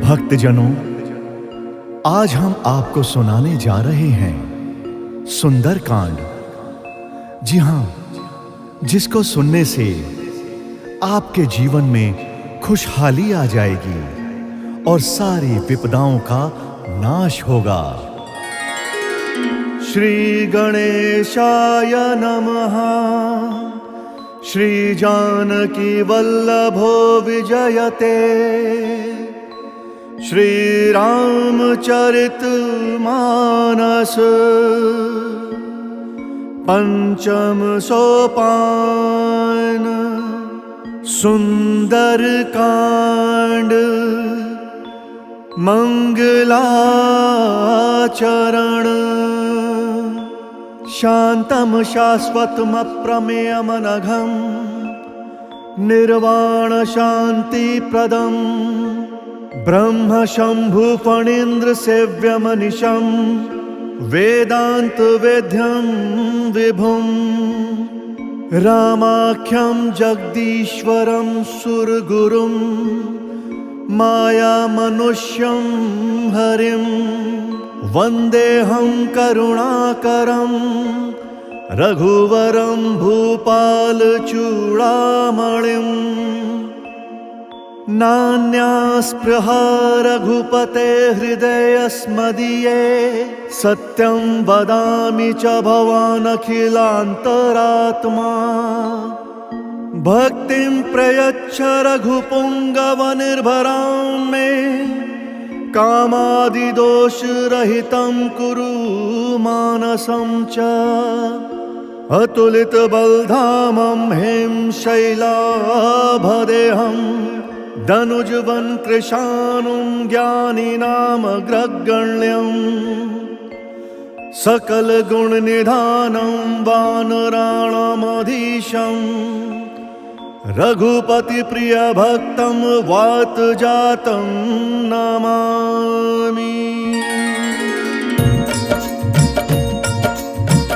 भक्तजनों, आज हम आपको सुनाने जा रहे हैं सुंदरकांड। जी हां, जिसको सुनने से आपके जीवन में खुशहाली आ जाएगी और सारी विपदाओं का नाश होगा। श्री गणेशाय नमः। श्री जानकी वल्लभो विजयते। श्री रामचरित मानस पंचम सोपान। सुंदरकांड मंगलाचरण। शांतम शाश्वतम अप्रमेयमनघम निर्वाण शांति प्रदम ब्रह्म शंभु फणीन्द्र सेव्यमनिशं वेदांत वेद्यं विभुं रामाख्यं जगदीश्वरं सुरगुरुं माया मनुष्यं हरिं वन्देऽहं करुणाकरं रघुवरं भूपाल चूड़ामणिं। नान्यास्पृहा रघुपते हृदयस्मदीये सत्यं वदामि च भवान् अखिलान्तरात्मा। भक्तिं प्रयच्छ रघुपुङ्गवनिर्भरां मे कामादिदोषरहितं कुरु मानसं च। अतुलितबलधामं हें शैलाभदेहं धनुजवन कृशानुं ज्ञानिनामग्रगण्यं। सकलगुणनिधानं वानराणामधीशं रघुपतिप्रियभक्तं वातजातं नमामि।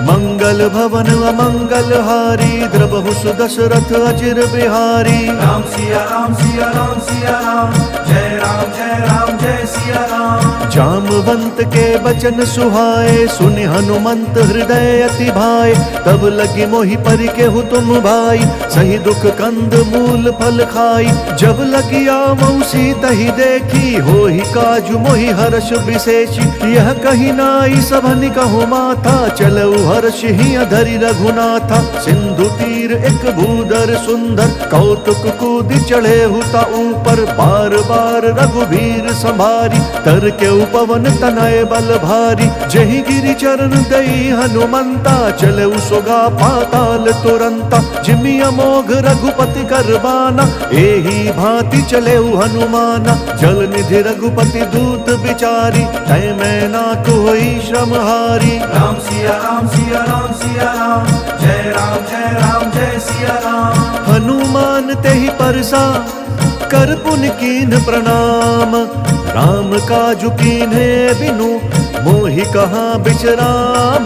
मंगल भवन अमंगलहारी द्रवहु सुदशरथ अचिर बिहारी। राम सिया राम सिया राम सिया राम जय राम जय सिया राम। जामवंत के बचन सुहाए सुनि हनुमंत हृदय अति भाए। तब लगी मोहि परि केहु तुम भाई सही दुख कंद मूल फल खाई। जब लगी आवहु सीता ही देखी होहि काजु मोहि हर्ष विशेषी। यह कही नाई सभनि कहु माथा चलऊ हर्ष ही धरि रघुनाथा। सिंधु तीर एक भूधर सुंदर कौतुक कूदि चढ़े हुता ऊपर। बार बार रघुबीर संभारी तर के उपवन तनय बल भारी। जहि गिरि चरण दई हनुमंता चले सुगा पाताल तुरंता। जिमि अमोघ रघुपति करबाना एही भांति चले हनुमाना। जल निधि रघुपति दूत बिचारी तय मैं ना कोई श्रम हारी। राम सिया राम सिया राम सिया राम जय जय सिया राम। हनुमान तेहि परसा कर पुनि कीन्ह प्रणाम। राम काजु कीन्हे बिनु मोहि कहाँ बिचराम।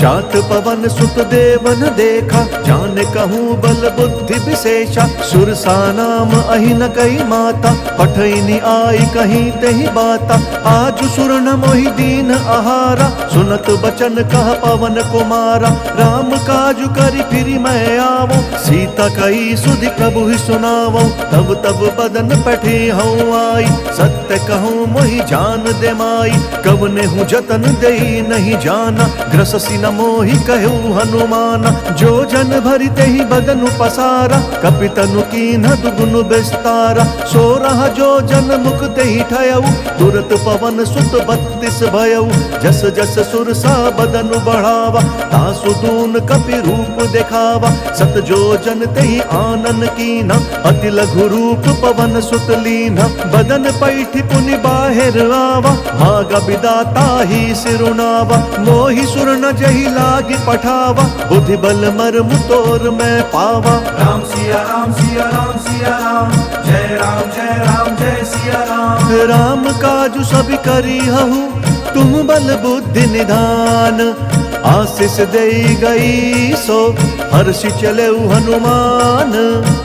जात पवन सुत देवन देखा जान कहूँ बल बुद्धि विशेषा। सुरसा नाम अहि न कही माता पठैनी आई कहीं तेहि बाता। आज सुर न मोहि दीन आहारा सुनत बचन कह पवन कुमारा। राम काजु करि फिरि मैं आवो सीता कही सुधि प्रभु ही सुनावो। तब तब बदन पठी हूँ आई सत्य कहूँ मोहि जान दे माई। कवने हूँ जतन देई नहीं जाना ग्रससी न मोहि कहू हनुमाना। जो जन भरि तेहि बदनु पसारा कपितनु कीन्ह दुगुन विस्तारा। सो रहा जो जन मुख तेहि ठयऊ तुरत पवन सुत 32 भयऊ। जस जस सुरसा बदनु बढ़ावा तासु दून कपि रूप दिखावा। सत जो जन तेहि आनन कीन्हा अति लघु रूप पवन सुत लीन्हा। बदन पैठि पुनि बाहिर आवा मागा विदाता ही सिरुनावा। मोहि सुर न जहि लागी पठावा बुद्धि बल मर्म तोर मैं पावा। राम सिया राम सिया राम सिया राम जय जय सिया राम। राम काजु सब करी हहु तुम बल बुद्धि निधान। आशीष दे गई सो हर्षि चले हनुमान।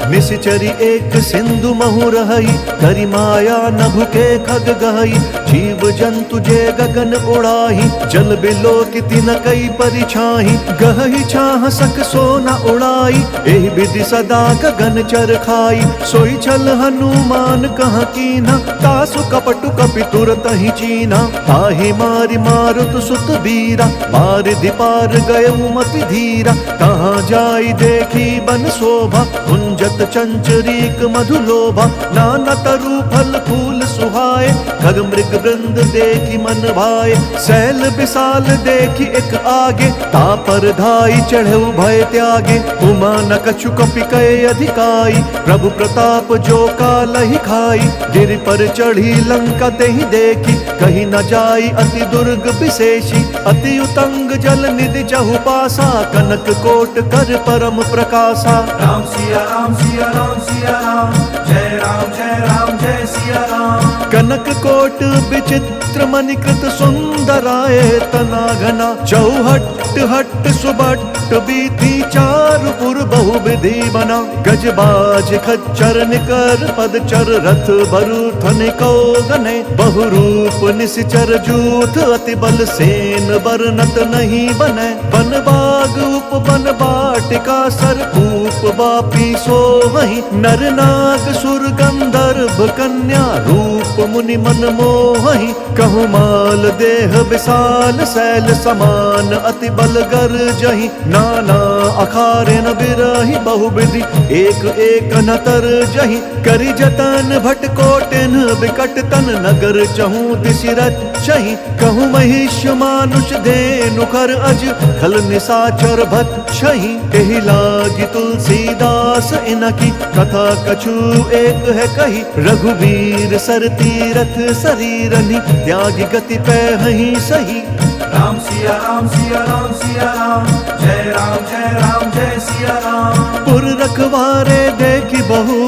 निश्चरी एक सिंधु महु रहई, करि माया न भुके खग गहई। जीव जंतु जे गगन उड़ाही, जल बिलो किति न कई परिछाही। गहई छाह सक सो न उड़ाई, एहि विधि सदा गगन चर खाई। सोई छल हनुमान कहाँ कीन्हा, तासु कपटु कपि तुरत ही चीन्हा। ताहि मारि मारुत सुत बीरा, बारिधि पार गयउ मति धीरा। तहाँ जाई देखी बन शोभा, कुंजत चंचरीक मधुलोभा। नाना तरु फल फूल सुहाए, खग मृग वृंद देखी मन भाए। सैल विशाल देखी एक आगे, तापर धाई चढ़ऊ भय त्यागे। उमा न कछु कपि कय अधिकाई, प्रभु प्रताप जो कालहि खाई। गिरि पर चढ़ी लंका तेहि देखी, कहीं न जाई अति दुर्ग विशेषी। अति उतंग जल निधि चहु पासा, कनक कोट कर परम प्रकाशा। राम सिया राम सिया राम सिया राम, जय राम जय सिया राम। कनक कोट विचित्र मणिकृत सुंदराय तना घना। चौहट हट सुबट बीथी, चारुपुर बहु विधि बना। गजबाज खच्चर निकर पदचर, रथ बरु थनिको गने। बहुरूप निश्चर जूथ, अति बल सेन बरनत नहीं बने। बन बाग उप बन बाटिका, सरकूप बापी सो वहीं। नर नाग सुर गंधर्व कन्या, रूप मुनि मन मोहि। कहु माल देह विशाल, शैल समान अति बल गर जहि। नाना अखारे न बिरहि, बहुविधि एक एक न तर जहि। करि जतन भट कोटिन विकट तन, नगर चहु दिशि रचहि। कहु महिष मानुष धेनु खर अज, खल निशाचर भक्षहि। एहि लागी तुलसीदास इनकी, कथा कछु एक है कही। रघुवीर सर तीरथ शरीरनि, त्यागी गति पैहि सही। राम सिया राम सिया राम सिया राम, जय राम जय सिया राम। पुर रखवारे देखी बहु,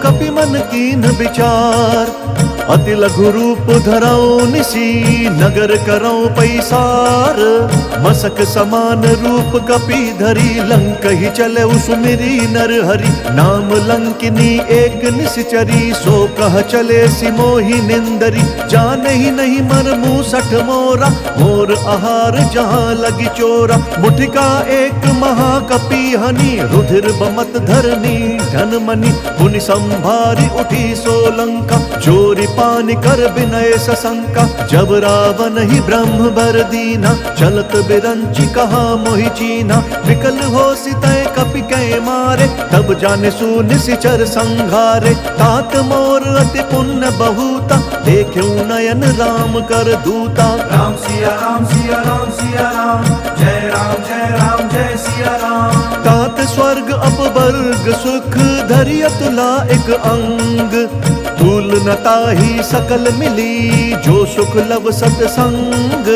कपि मन कीन विचार। अति लघु रूप धरऊ निसी, नगर करऊ पैसार। मसक समान रूप कपि धरी, लंक ही चले सुमिरी नर हरि। नाम लंकिनी एक निश्चरी, सो कह चले सिमोहि निंदरी। जाने ही नहीं मर मूसठ मोरा, मोर आहार जहाँ लगी चोरा। मुठिका एक महाकपि हनि, रुधिर बमत धरनी धन मनि। पुनि संभारी उठी सोलंका, चोरी पानी कर विनय सशंका। जब रावण ही ब्रह्म बर दीना, चलत बिरंची कहा मोहि चीना। विकल हो सितय कपि कै मारे, तब जाने सु निशिचर संघारे। तात मोर अति पुण्य बहुता, देख्यु नयन राम कर दूता। राम सिया राम सिया राम सिया राम, जय राम जय सिया राम। तात स्वर्ग अपवर्ग सुख, धरि अतुला एक अंग। तूल न ताहि सकल मिली, जो सुख लव सतसंग।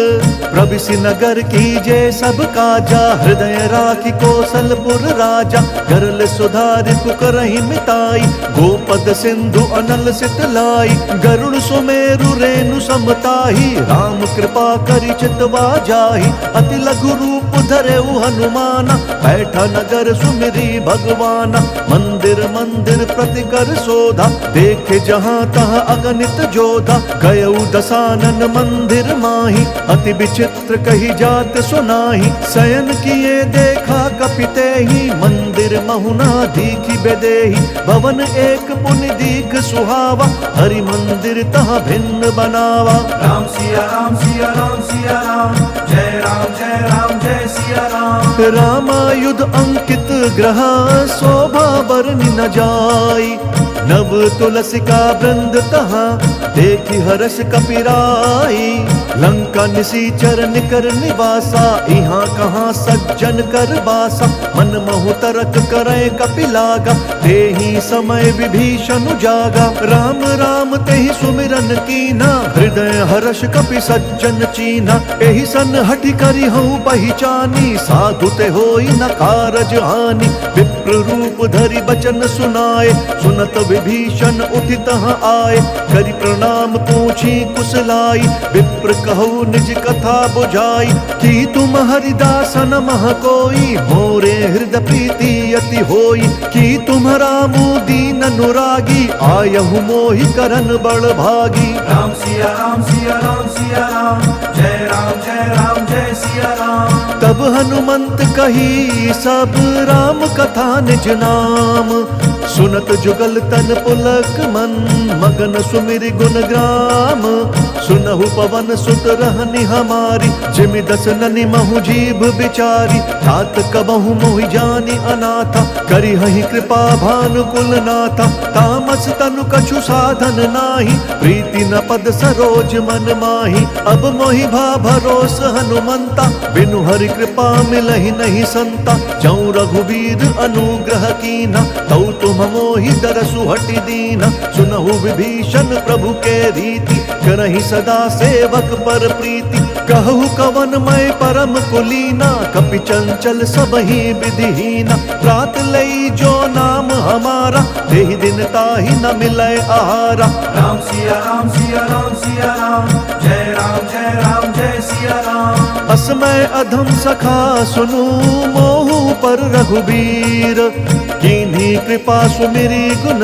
प्रविशि नगर कीजे सब काजा, हृदय राखी कौशलपुर राजा। करल सुधारित करहि मिताई, गोपद सिंधु अनल सितलाई। गरुड़ सुमेरु रेणु समताही, राम कृपा करि चितवा जाहि। अति लघु रूप धरेउ हनुमाना, बैठा नगर सुमिरी भगवाना। मंदिर मंदिर प्रति कर शोधा, देखे जहाँ तहाँ अगणित जोधा। गयउ दसानन मंदिर माही, अति विचित्र कही जात सुनाही। शयन किए देखा कपि तेहि, मंदिर महुना दीखि बेदेहि। भवन एक पुनि दीख सुहावा, हरि मंदिर तहाँ भिन्न बनावा। राम सिया राम सिया राम सिया राम, जय राम जय सिया राम। रामायुध अंकित ग्रह, शोभा बरनि न जाई। नव तुलसिका वृंद तहाँ, देखी हर्ष कपिराई। लंका निशिचर निकर निवासा, यहाँ कहाँ सज्जन कर बासा। मन महु तरक करे कपि लागा, तेहि समय विभीषण जागा। राम राम तेहि सुमिरन कीना, हृदय हर्ष कपि सज्जन चीना। एहि सन हठि करि हूँ पहिचानी, साधु ते होई न कारज हानि। विप्र रूप धरि बचन सुनाए, सुनत विभीषण उठि तहाँ आए। करि प्रणाम पूछी कुशलाई, विप्र कहु निज कथा बुझाई। कि तुम हरिदासन मह कोई, मोरे हृदय प्रीति अति होई। कि तुम्हारा मुँह दीन अनुरागी, आयहु मोहि करन बड़ भागी। राम सिया राम सिया राम सिया राम, जय राम जय सिया राम। तब हनुमंत कही सब राम कथा निज नाम। सुनत जुगल तन पुलक मन, मगन सुमिर गुण ग्राम। सुनहु पवन सुत रहनि हमारी, जिमि दस ननि महु जीभ बिचारी। तात कबहु मोहि जानि अनाथा, करि हहि कृपा भानुकुल नाथा। तामस तनु कछु साधन नाही, प्रीति न पद सरोज मन माही। अब मोहि भा भरोस हनुमंता, बिनु हरि कृपा मिलहि नहीं संता। जौ रघुवीर अनुग्रह कीना, तौ तुम मोहि दरसु हटि दीना। सुनहु विभीषण प्रभु के रीति, करहि सदा सेवक पर प्रीति। कहु कवन मैं परम कुलीना, कपि चंचल सबहि विधिहीना। प्रात लई जो नाम हमारा, देहि दिन ताहि न मिलै आहारा। राम सिया राम सिया राम सिया राम, जय राम जय सिया राम। असमय अधम सखा सुनु, मोहु पर रघुबीर। कीन्ही कृपा सुमिरी गुण,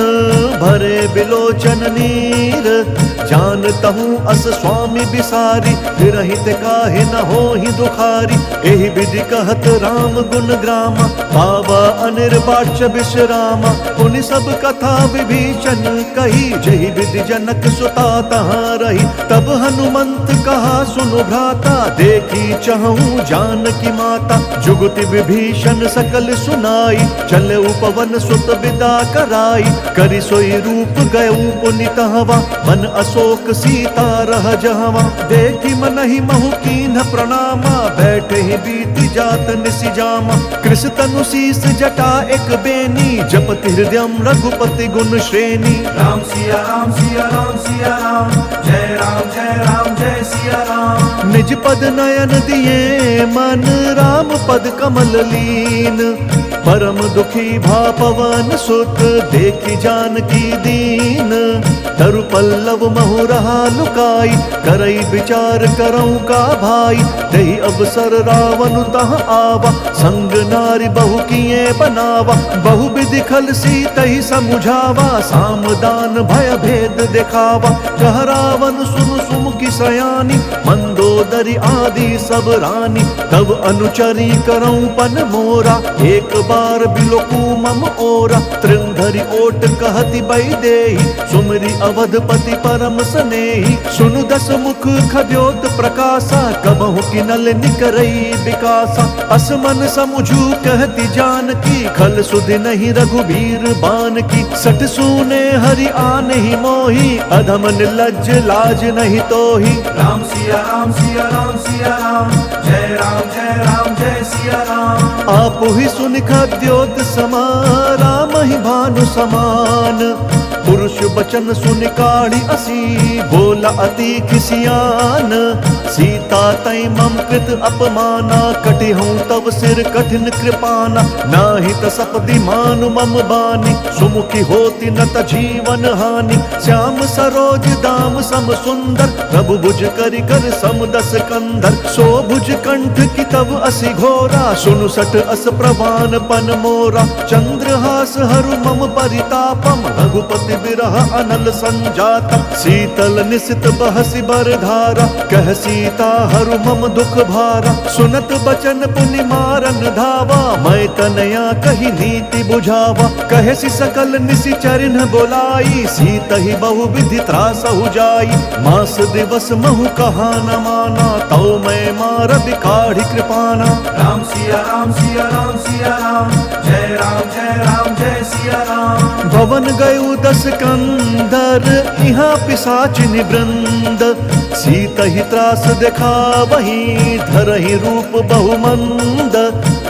भरे बिलोचन नीर। जानतहु अस स्वामी बिसारी, फिरहित काहे न होहि दुखारी। एहि विधि कहत राम गुण ग्रामा, पावा अनिर्वाच्य विश्रामा। पुनि सब कथा विभीषण कही, जहि विधि जनक सुता तहाँ रही। तब हनुमंत कहा सुनु भ्राता, देखी चहूँ जानकी माता। जुगति विभीषण सकल सुनाई, चले पवन सुत विदा कराई। करि सोई रूप गयऊ पुनि तहवा, मन अशोक सीता रह जहवा। देखी मनहि महु कीन्ह प्रणामा, बैठे ही बीति जात निसि जामा। कृष तनु शीस जटा एक बेनी, जपति हृदयम रघुपति गुण श्रेणी। राम सिया राम सिया राम सिया राम, जय राम जय सिया राम। निज पद नयन दिए मन, राम पद कमल लीन। परम दुखी भा पवन सुत, देखी जानकी दीन। तरु पल्लव महु रहा लुकाई, करई विचार करऊं का भाई। दही अवसर रावण तहाँ आवा, संग नारी बहु किए बनावा। बहु विधि खल सीतहि समुझावा, सामदान भय भेद दिखावा। कह रावण सुन सुमुखी सयानी, मंदोदरी आदि सब रानी। तब अनुचरी करऊं पन मोरा, एक बार बिलोकू मम ओरा। त्रिंधरि ओट कहति बई देहि, सुमरि अवधपति परम स्नेही। सुनु दस मुख खद्योत प्रकाशा, कबहु किनल निकरई विकासा। असमन समुझू कहति जानकी, खल सुधि नहीं रघुबीर बान की। सठ सूने हरि आने ही मोही, अधम निर्लज्ज लाज नहीं तोही। राम सिया राम सिया राम सिया राम, जय राम जय सिया राम। आप ही सुन खद्योत समा, राम ही भानु समान। पुरुष बचन सुन काढ़ी असी, बोला अति खिसियान। सीता तै मम कृत अपमाना, कटि हूँ तब सिर कठिन कृपाना। नाही त सपदि मानु मम बानी, सुमुखी होती न त जीवन हानि। श्याम सरोज दाम सम सुंदर, प्रभु भुज करि कर सम दस कंधर। सो भुज कंठ की तब असि घोरा, सुनु सठ अस प्रवान पन मोरा। चंद्रहास हरु मम परितापम, रघुपति बिरह अनल संजातम। शीतल निशित बहसि बर धारा, कह सीता हरु मम दुख भारा। सुनत बचन पुनि मारन धावा, मैं तनया कही नीति बुझावा। कहेसि सकल निसि चरिन बोलाई, सीतहि बहु विधि त्रासहु जाई। मास दिवस महु कहा न माना, तौ मैं मार बिकाढ़ी कृपाना। राम सिया राम सिया राम सिया राम, जय राम जय सिया राम। भवन गयु दस कंदर, यहाँ पिशाचिनि वृंद। सीतहि त्रास देखा वही, धरहि रूप बहुमंद।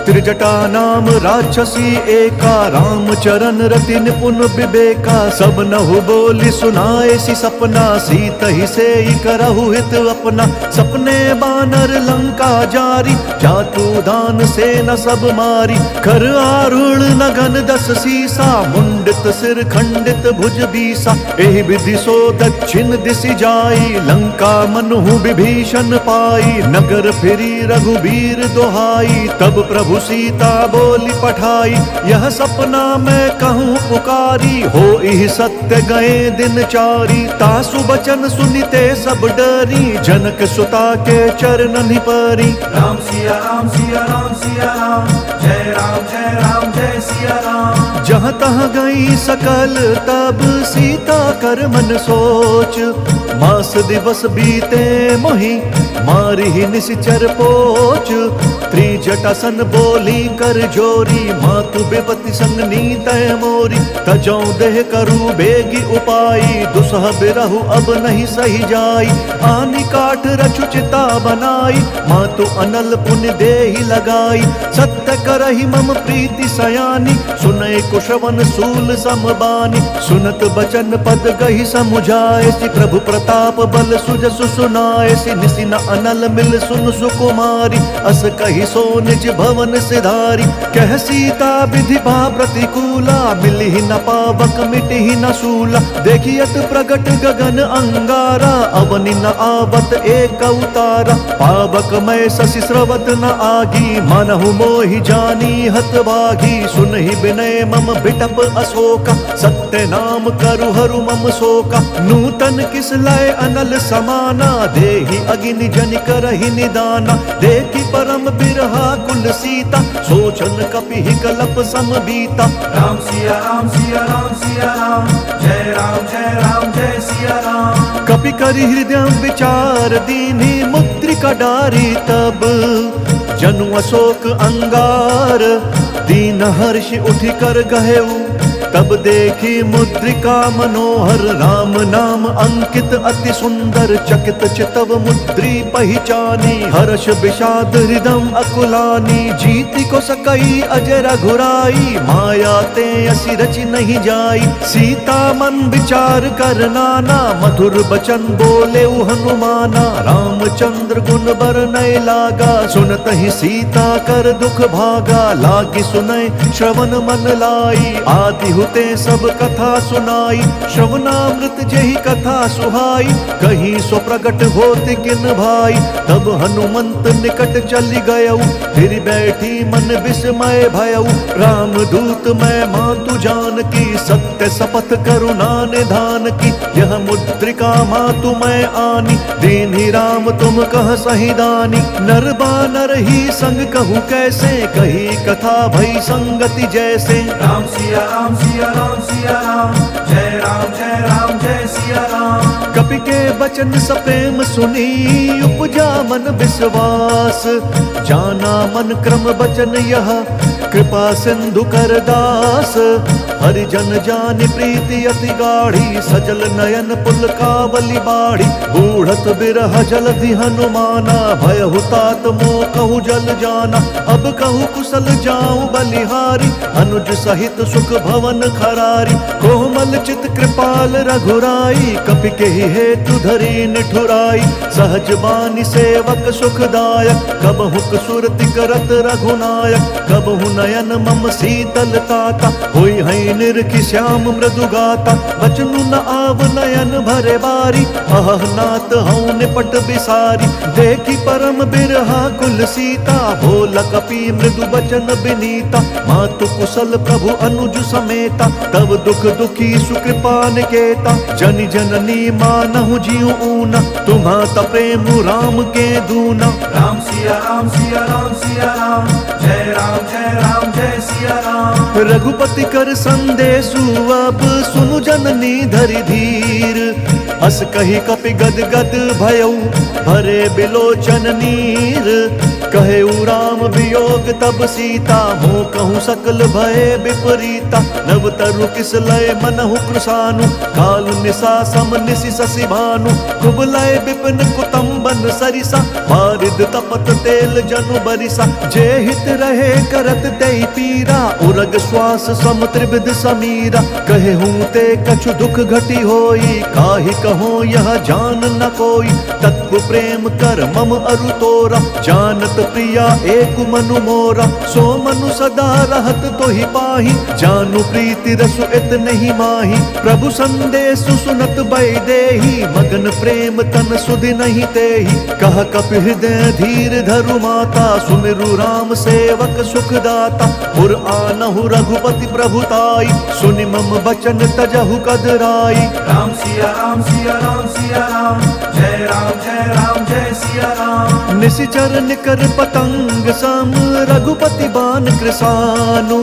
त्रिजटा नाम राक्षसी एका, राम चरण रति निपुण विवेका। सब नहु बोली सुनाए सी सपना, सीत ही से करहु हित अपना। सपने बानर लंका जारी, जातु दान से न सब मारी। कर आरूढ़ नगन दस सीसा, मुंडित सिर खंडित भुज बीसा। एहि विधि सो दक्षिण दिशि जाई, लंका मनहु विभीषण पाई। नगर फिरी रघुबीर दोहाई, तब प्रभु सीता बोली पठाई। यह सपना मैं कहूँ पुकारी, हो इहि सत्य गए दिन चारी। तासु बचन सुनिते सब डरी, जनक सुता के चरणनि परी। राम सिया राम सिया राम सिया राम, जय राम जय सिया राम। जहाँ तहाँ गई सकल तब सीता कर मन सोच। मास दिवस बीते मोहि, मारी निशिचर पोच। त्रिजटासन बोली कर जोरी, मातु विपति संग नीतय मोरी। तजौ देह करु बेगी उपाई, दुसह बिरहु अब नहीं सही जाई। आनी काठ रचु चिता बनाई, मातु अनल पुण्य देहि लगाई। सत्य करहि मम प्रीति सयानी, सुनय कुशवन सूल समबानी। सुनत बचन पद गहि समुझाए, सि प्रभु प्रताप बल सुजसु सुनाए। सि निसि न अनल मिल सुन सुकुमारी, अस कहि सो निज भवन सिधारी। कह सीता विधि भा प्रतिकूला, मिलहि न पावक मिटहि न सूला। देखियत प्रगट गगन अंगारा, अवनि न आवत एक अवतारा। पावक मैं शशि स्रवत न आगी, मनहु मोहि जानी हत भागी। सुनहि विनय मम बिटप अशोका, सत्य नाम करु हरु मम शोका। नूतन किस लय अनल समाना, देहि अगिनि जन करहि निदाना। देखि परम बिरहा कुल सीता, सोचन कपिहि कलप सम बीता। राम सिया राम सिया राम सिया राम, जय राम जय सिया राम। कपि करि हृदय विचार दीन्हि, मुद्रिका डारी तब जनु अशोक अंगार। दीन हर्ष उठि कर गहेउ, तब देखी मुद्रिका मनोहर। राम नाम अंकित अति सुंदर, चकित चितव मुद्री पहिचानी। हर्ष विषाद हृदय अकुलानी, जीति को सकई अजय रघुराई। माया ते असि रचि नहीं जाई, सीता मन विचार कर नाना। मधुर बचन बोले हनुमाना, रामचंद्र गुण बरनय लागा। सुनत ही सीता कर दुख भागा, लागी सुनय श्रवण मन लाई। आदि हुते सब कथा सुनाई, श्रवणामृत जेहि कथा सुहाई। कहीं सो प्रगट होत किन भाई, तब हनुमंत निकट चली गयऊ। फिर बैठी मन विस्मय भयऊ, राम दूत मैं मातु जानकी। सत्य शपथ करुणा निधान की, यह मुद्रिका मातु मैं आनी। दीन्हि राम तुम कह सही दानी, नर बानर ही संग कहूँ कैसे। कही कथा भई संगति जैसे। राम सिया राम सिया राम सिया राम, जय राम जय सिया राम। कपि के बचन सप्रेम सुनी, उपजा मन विश्वास। जाना मन क्रम बचन यह, कृपा सिंधु कर दास। हरिजन जानि प्रीति अति गाढ़ी, सजल नयन पुलकावली बाढ़ी। बूढ़त बिरह जलधि हनुमाना, भयहु तात मोह कहु जल जाना। अब कहु कुशल जाऊं बलिहारी, अनुज सहित सुख भवन खरारी। कोमल चित कृपाल रघुराई, कपि के हेतु धरी निठुराई। सहज बानी सेवक सुखदायक, कबहु सुरति करत रघुनायक। कबहु नयन मम शीतल ताता, होई है निरखि श्याम मृदु गाता। बचनु न आव नयन भरे बारी, अह नाथ हऊँ निपट बिसारी। देखी परम बिरहा कुल सीता, भोल कपि मृदु बचन बिनीता। मातु कुशल प्रभु अनुज समेता, तब दुख दुखी सुकृपा निकेता। जनि जननी मानहु जियु ऊना, तुम्हाता प्रेम राम के दूना। राम सिया राम सिया राम सिया राम, जय राम जय सिया राम। रघुपति कर संदेशु अब सुनु जननी धरि धीर। अस कही कपि गद गद भयऊ, भरे बिलोचन नीर। कहे उ राम वियोग तब सीता, मोह कहूँ सकल भय विपरीता। नव तरु किस लय मनहु कृशानु, काल निशा सम निशि शशि भानु। कुबलय विपिन कुतुम्बन सरिसा, बारिद तपत तेल जनु बरिसा। जे हित रहे करत तेहि पीरा, उरग श्वास सम त्रिविध समीरा। कहे हूँ ते कछु दुख घटी होई, काहि कहो यह जान न कोई। तत्व प्रेम कर मम अरु तोरा, जानत प्रिया एक मनु मोरा। सो मनु सदा रहत तोहि पाहि, जानु प्रीति रसु इत नहीं माही। प्रभु संदेश सुनत बैदेही, मगन प्रेम तन सुधि नहीं तेहि। कह कपि हृदय धीर धरु माता, सुमिरु राम सेवक सुखदाता। पुर आनहु रघुपति प्रभुताई, सुनि मम बचन तजहु कदराई। राम सिया राम सिया राम सिया राम, जय राम जय सिया राम। निशिचर निकर पतंग सम, रघुपति बान कृसानु।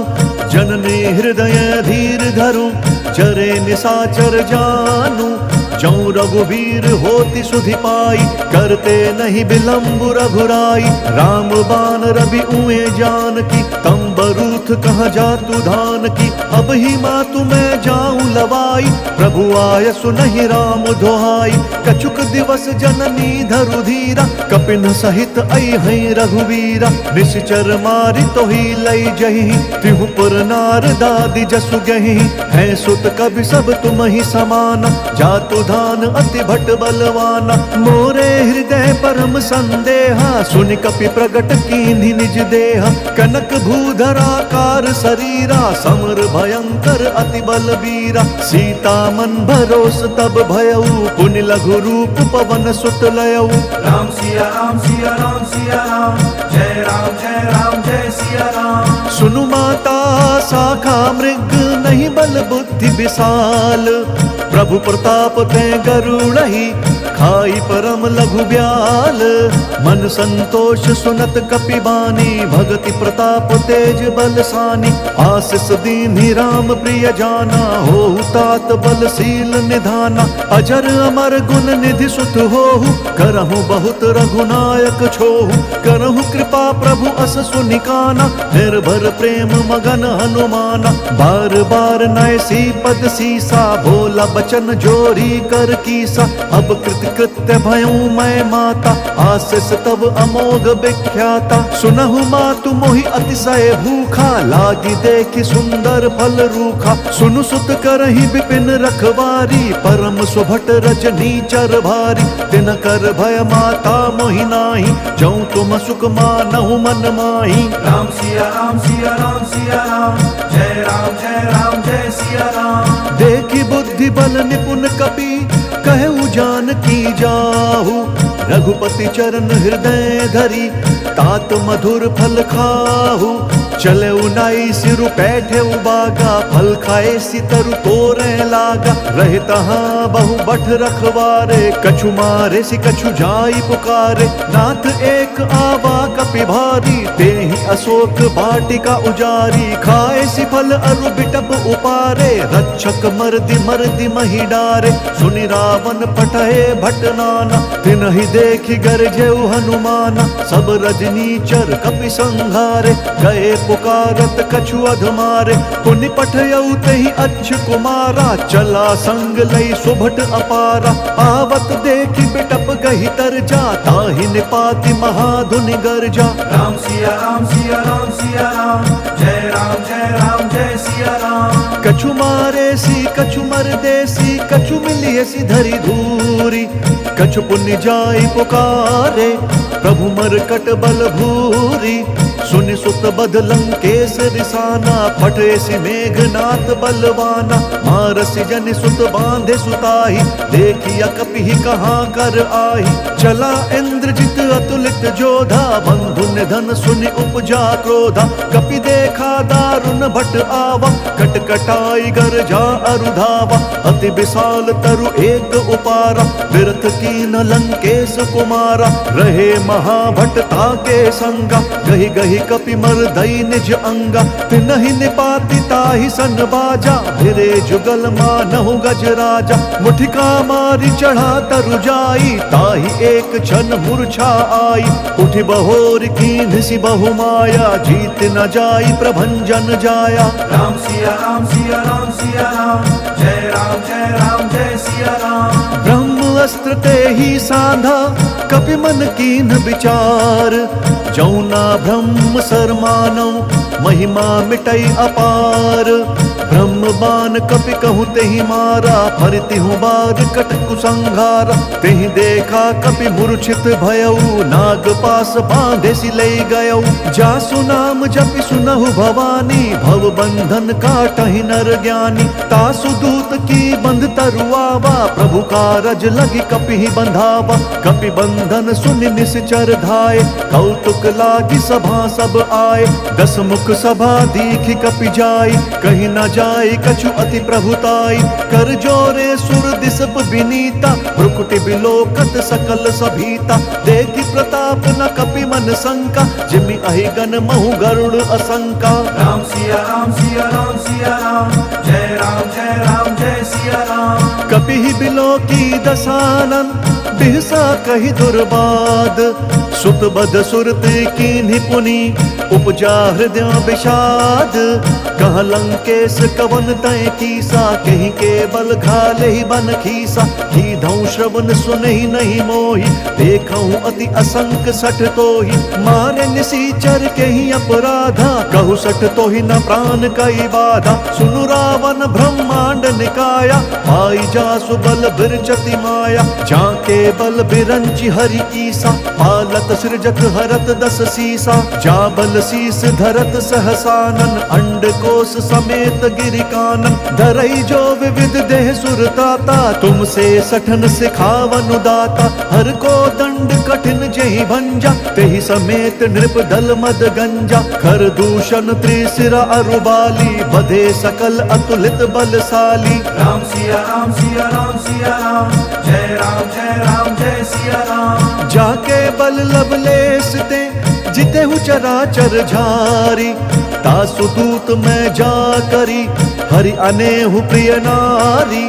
जननी हृदय धीर धरु, चरे निशाचर जानु। जौं रघुवीर होति सुधि पाई, करते नहीं विलंब रघुराई। राम बान रवि उए जानकी, तम बरूथ कहाँ जातु धान की। अब ही मातु मैं जाऊं लवाई, प्रभु आय सुनहि राम दुहाई। कछुक दिवस जननी धरु धीरा, कपिन सहित अइहै रघुवीरा। निश्चर मारि तोहि लई जहि, तिहु पुर नार दादि जसु गहि। है सुत कवि सब तुम ही समाना, जातु धान अति भट बलवाना। मोरे हृदय परम संदेहा, सुनि कपि प्रगट कीन्हि निज देहा। कनक भूधराकार शरीरा, समर भयंकर अति बलबीरा। सीता मन भरोस तब भयउ, पुनि लघु रूप पवन सुत लयउ। राम सिया राम सिया राम सिया राम, जय राम जय सिया राम। सुनु माता शाखा मृग, नहीं बल बुद्धि विशाल। प्रभु प्रताप ते गरुड़हि, खाई परम लघु ब्याल। मन संतोष सुनत कपि बानी, भगति प्रताप तेज बलसानी। आशीष दीन्हि राम प्रिय जाना, होहु तात बलशील निधाना। अजर अमर गुण निधि सुत होहु, करहु बहुत रघुनायक छोहु। करहु कृपा प्रभु अस सुनिकाना, निर्भर प्रेम मगन हनुमाना। बार बार नय सी पद सीसा, भोला बचन जोरी कर कीसा। अब कृत्य भयऊ मैं माता, आशीष तब अमोघ विख्याता। सुनहु मातु मोहि अतिशय भूखा, लागी देखि सुंदर फल रूखा। सुनु सुत करहि विपिन रखवारी, परम सुभट रजनी चर भारी। तिन कर भय माता मोहि नाही, जौं तुम सुख मानहु मन माही। राम सिया राम सिया राम सिया राम, जय राम जय सिया राम। देखि बुद्धि बल निपुण कपि, कहु जानकी जाहु। रघुपति चरण हृदय धरी, तात मधुर फल खाहु। चले उनाई सिरु पैठे उबागा, फल खाए सितरु तोरे लागा। रहे तहाँ बहु बठ रखवारे, कछु मारे सि कछु जाई पुकारे। नाथ एक आवा कपि भारी, तेहि अशोक वाटिका उजारी। खाए सि फल अरु बिटप उपारे, रक्षक मर्दि महि डारे। सुनि रावण पठए भट नाना, तिनहि देखि गरजेउ हनुमाना। सब रजनीचर कपि संघारे, गए पुकारत कछु अधमारे। पुनि पठयउ तेहि अच्छ कुमारा, चला संग लई सुभट अपारा। आवत देखि बिटप गहि तरजा, ताहि निपाति महाधुनि गरजा। राम सिया राम सिया राम सिया राम, जय राम जय सिया राम। कछु मारे सी कछु मरदेसी, कछु मिलिए सी धरि धूरी। कछु पुण्य जाई पुकारे, प्रभु मरकट बल भूरी। सुनि सुत बध लंकेश रिसाना, फटे सि मेघनाथ बलवाना। मारसि जनि सुत बांधे सुताही, देखिया कपि कहाँ कर आही। चला इंद्रजित अतुलित जोधा, बंधु निधन सुनि उपजा क्रोधा। कपि देखा दारुण भट आवा, कटकटाई गरजा अरुधावा। अति विशाल तरु एक उपारा, बिरथ कीन लंकेश कुमारा। रहे महाभट ताके संगा, गहि गहि तेहि कपि मर्दई निज अंगा, तिनहि निपाति ताहि सन बाजा, भिरे जुगल मानहु गजराजा। मुठिका मारी चढ़ा तरु जाई, ताहि एक क्षण मूर्छा आई, उठि बहोर कीन्ह सि बहु माया, जीत न जाई प्रभंजन जाया। राम सिया राम सिया राम सिया राम, जय राम जय सिया राम। ब्रह्म अस्त्र तेहि साधा, कपि मन कीन्ह विचार, जौना ब्रह्म सर मानौ, महिमा मिटई अपार। ब्रह्म बाण कपि कहु तेहि मारा, फरतिहु बार कट कुसंहारा। तेहि देखा कपि मूर्छित भयउ, नाग पास बांधे सि लई गयउ। जासु नाम जपि सुनहु भवानी, भव बंधन काटहि नर ज्ञानी। तासु दूत की बंध तरुआवा, प्रभु कारज लगी कपि बंधावा। कपि बंधन सुनि निश्चर धाये, कौतुक लागी सभा सब आए। दस मुख सभा दीखि कपि जाई, कहीं न जाय कछु अति प्रभुताई। कर जोरे सुर दिसप विनीता, भ्रुकुटि बिलोकत सकल सभीता। देखि प्रताप न कपि मन शंका, जिमि अहिगन महु गरुड़ असंका। राम सिया राम सिया राम सिया राम, जय राम जय सिया राम। कपि बिलोकी दसानन, बिहसा कहि दुर्बाद। सुत बद सुरत कीन्हि पुनि, उपजा हृदय विषाद। कह लंकेश कवन तय कीसा, कहीं केवल घाले ही बन खीसा। कीधौ श्रवण सुनहि नहीं मोहि, देखऊं अति असंक सठ तोहि। मारे निसीचर के ही अपराधा, कहु सठ तोहि न प्राण कई बाधा। सुनु रावण ब्रह्मांड निकाया, पाई जासु बल बिरचति माया। जाके बल बिरंचि हरि ईसा, पालत सृजत हरत दस सीसा। जा बल शीस धरत सहसानन, अंड कोश समेत गिरि कानन। धरई जो विविध देह सुरताता, तुमसे सठन सिखावन दाता। हर को दंड कठिन जेहि भंजा, तेहि समेत नृप दल मद गंजा। खर दूषण त्रिशिरा अरुबाली, बधे सकल अतुलित बलशाली। राम सिया राम सिया राम सिया राम, जय राम जय सिया राम। जाके बल लवलेस ते, जितेहु चराचर झारी। तासु दूत मैं जा करी, हरि अनेहु प्रिय नारी।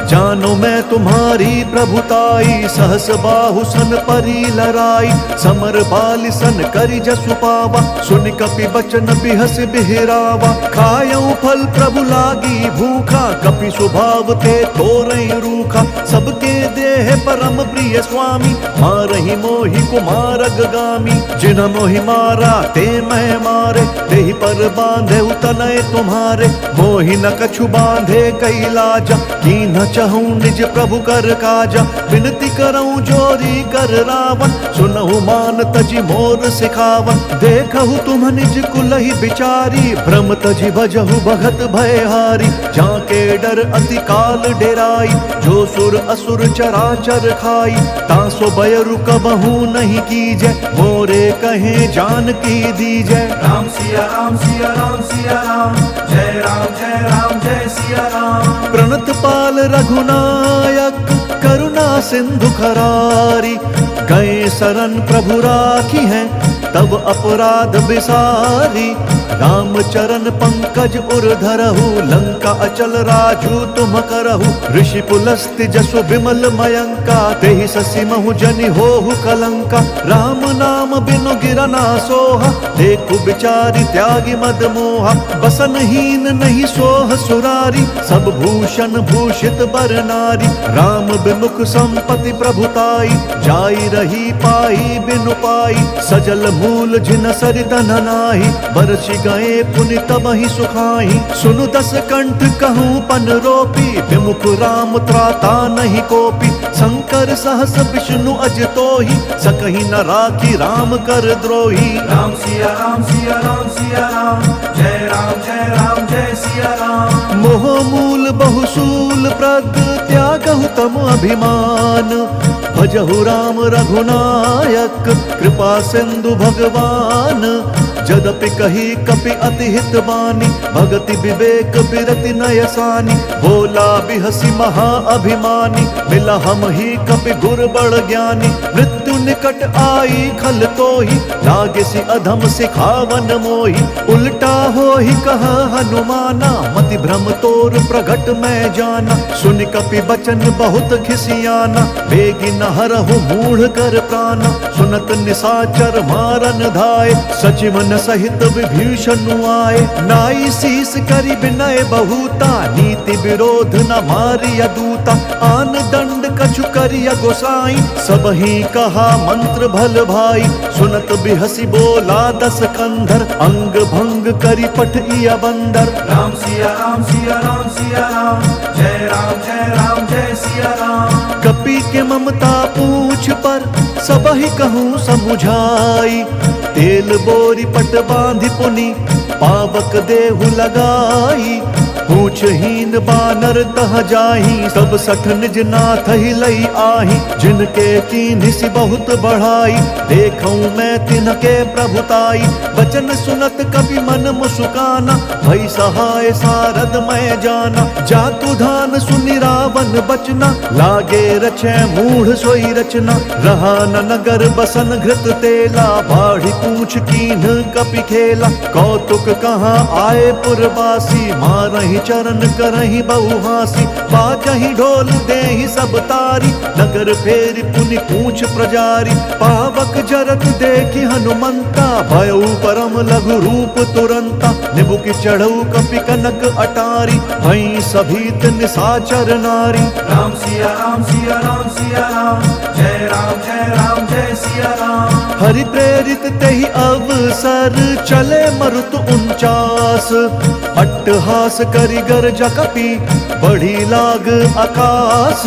जानो मैं तुम्हारी प्रभुताई, सहस बाहु सन परी लराई। समर बालि सन करि जसु पावा, सुनि कपि बचन बिहस बिहरावा। खायऊ फल प्रभु लागी भूखा, कपि स्वभाव ते तोरई रूखा। सबके देह परम प्रिय स्वामी, मारहि मोहि कुमारग गामी। जिन मोहि मारा ते मैं मारे, तेहि पर बांधे तनय तुम्हारे। मोहि न कछु बांधे कई लाजा, कीन्ह चहूं निज प्रभु कर काजा। विनती करऊं जोरी कर रावण, सुनहु मान तजि मोर सिखावन। देखहु तुम निज कुलहि बिचारी, भ्रम तजि भजहु भगत भयहारी। जाके डर अति काल डेराई, जो सुर असुर चराचर खाई। तासो भय रुकबहु नहीं कीजै, मोरे कहे जान की दीजै। राम सिया राम सिया राम सिया राम, जय राम जय सिया राम। प्रणत पाल रघुनायक, करुणा सिंधु खरारी। गए शरण प्रभु राखी हैं, तब अपराध बिसारी। राम चरण पंकज उर धरहु, लंका अचल राजू तुम करहु। ऋषि पुलस्त्य जसु विमल मयंका, तेहि ससि महु जनि होहु कलंका। राम नाम बिनु गिरना सोहा, देखु बिचारी त्यागी मद मोहा। बसनहीन नहीं सोह सुरारी, सब भूषण भूषित बर नारी। राम बिमुख संपत्ति प्रभुताई, जाई रही पाई बिनु पाई। सजल मूल जिन सरितन नाही, बरसि गए पुनि तबहि सुखाई। सुनु दस कंठ कहूँ पन रोपी, विमुख राम त्राता नहीं कोपी। शंकर सहस विष्णु अज तोहि, सकहि न राखी राम कर द्रोही। राम सिया राम सिया राम सिया राम, जय राम जय सिया राम। मोह मूल बहुसूल प्रद, त्यागहु तम अभिमान। भजहु राम रघुनायक, कृपा सिंधु भगवान। जदपि कही कपि अति हित बानी, भगति विवेक बिरति नयसानी। बोला बिहसी महा अभिमानी, मिला हम ही कपि गुर बड़ ज्ञानी। मृत्यु निकट आई खल तो ही, लागे से अधम सिखावन मोही। उल्टा हो ही कहा हनुमाना, मति भ्रम तोर प्रगट मैं जाना। सुन कपि बचन बहुत खिसियाना, बेगी न हरहु मूढ़ कर प्राणा। सुनत निशाचर मारन धाय, सचिवन सहित विभीषण आए। नाई शीस करि विनय बहुता, नीति विरोध न मारिय दूता। आन दंड कछु करिय गोसाई, सबहि कहा मंत्र भल भाई। सुनत बिहसी बोला दस कंधर, अंग भंग करि पठिय बंदर। राम सिया राम सिया राम सिया राम, जय राम जय सिया राम। कपि के ममता पूछ पर, सबहि कहूँ समुझाई। तेल बोरी पट बांधि पुनि, पावक देहु लगाई। पूछहीन बानर तह जाही, सब सठ निज नाथ ही लई आही। जिनके कीन्हि बहुत बढ़ाई, देखऊं मैं तिनके प्रभुताई। बचन सुनत कपि मन मुस्काना, भई सहाय सारद मैं जाना। जातु धान सुनि रावण बचना, लागे रचै मूढ़ सोई रचना। रहा न नगर बसन घृत तेला, बाढ़ी पूछ कीन्ह कपि खेला। कौतुक कहाँ आए पुरवासी, मारहि चरण करहि बहुहासी। बाजहि ढोल देहि सब तारी, नगर फेरि पुनि पूछ प्रजारी। पावक जरत देखि हनुमंता, भयउ परम लघु रूप तुरंता। निबुकि चढ़ऊ कपि कनक अटारी, भई सभीत निशाचर नारी। राम सिया राम सिया राम सिया राम, जय राम जय सिया राम। हरि प्रेरित तेहि अवसर, चले मरुत 49। अट्टहास करि गर्जा कपि, बढ़ी लाग आकाश।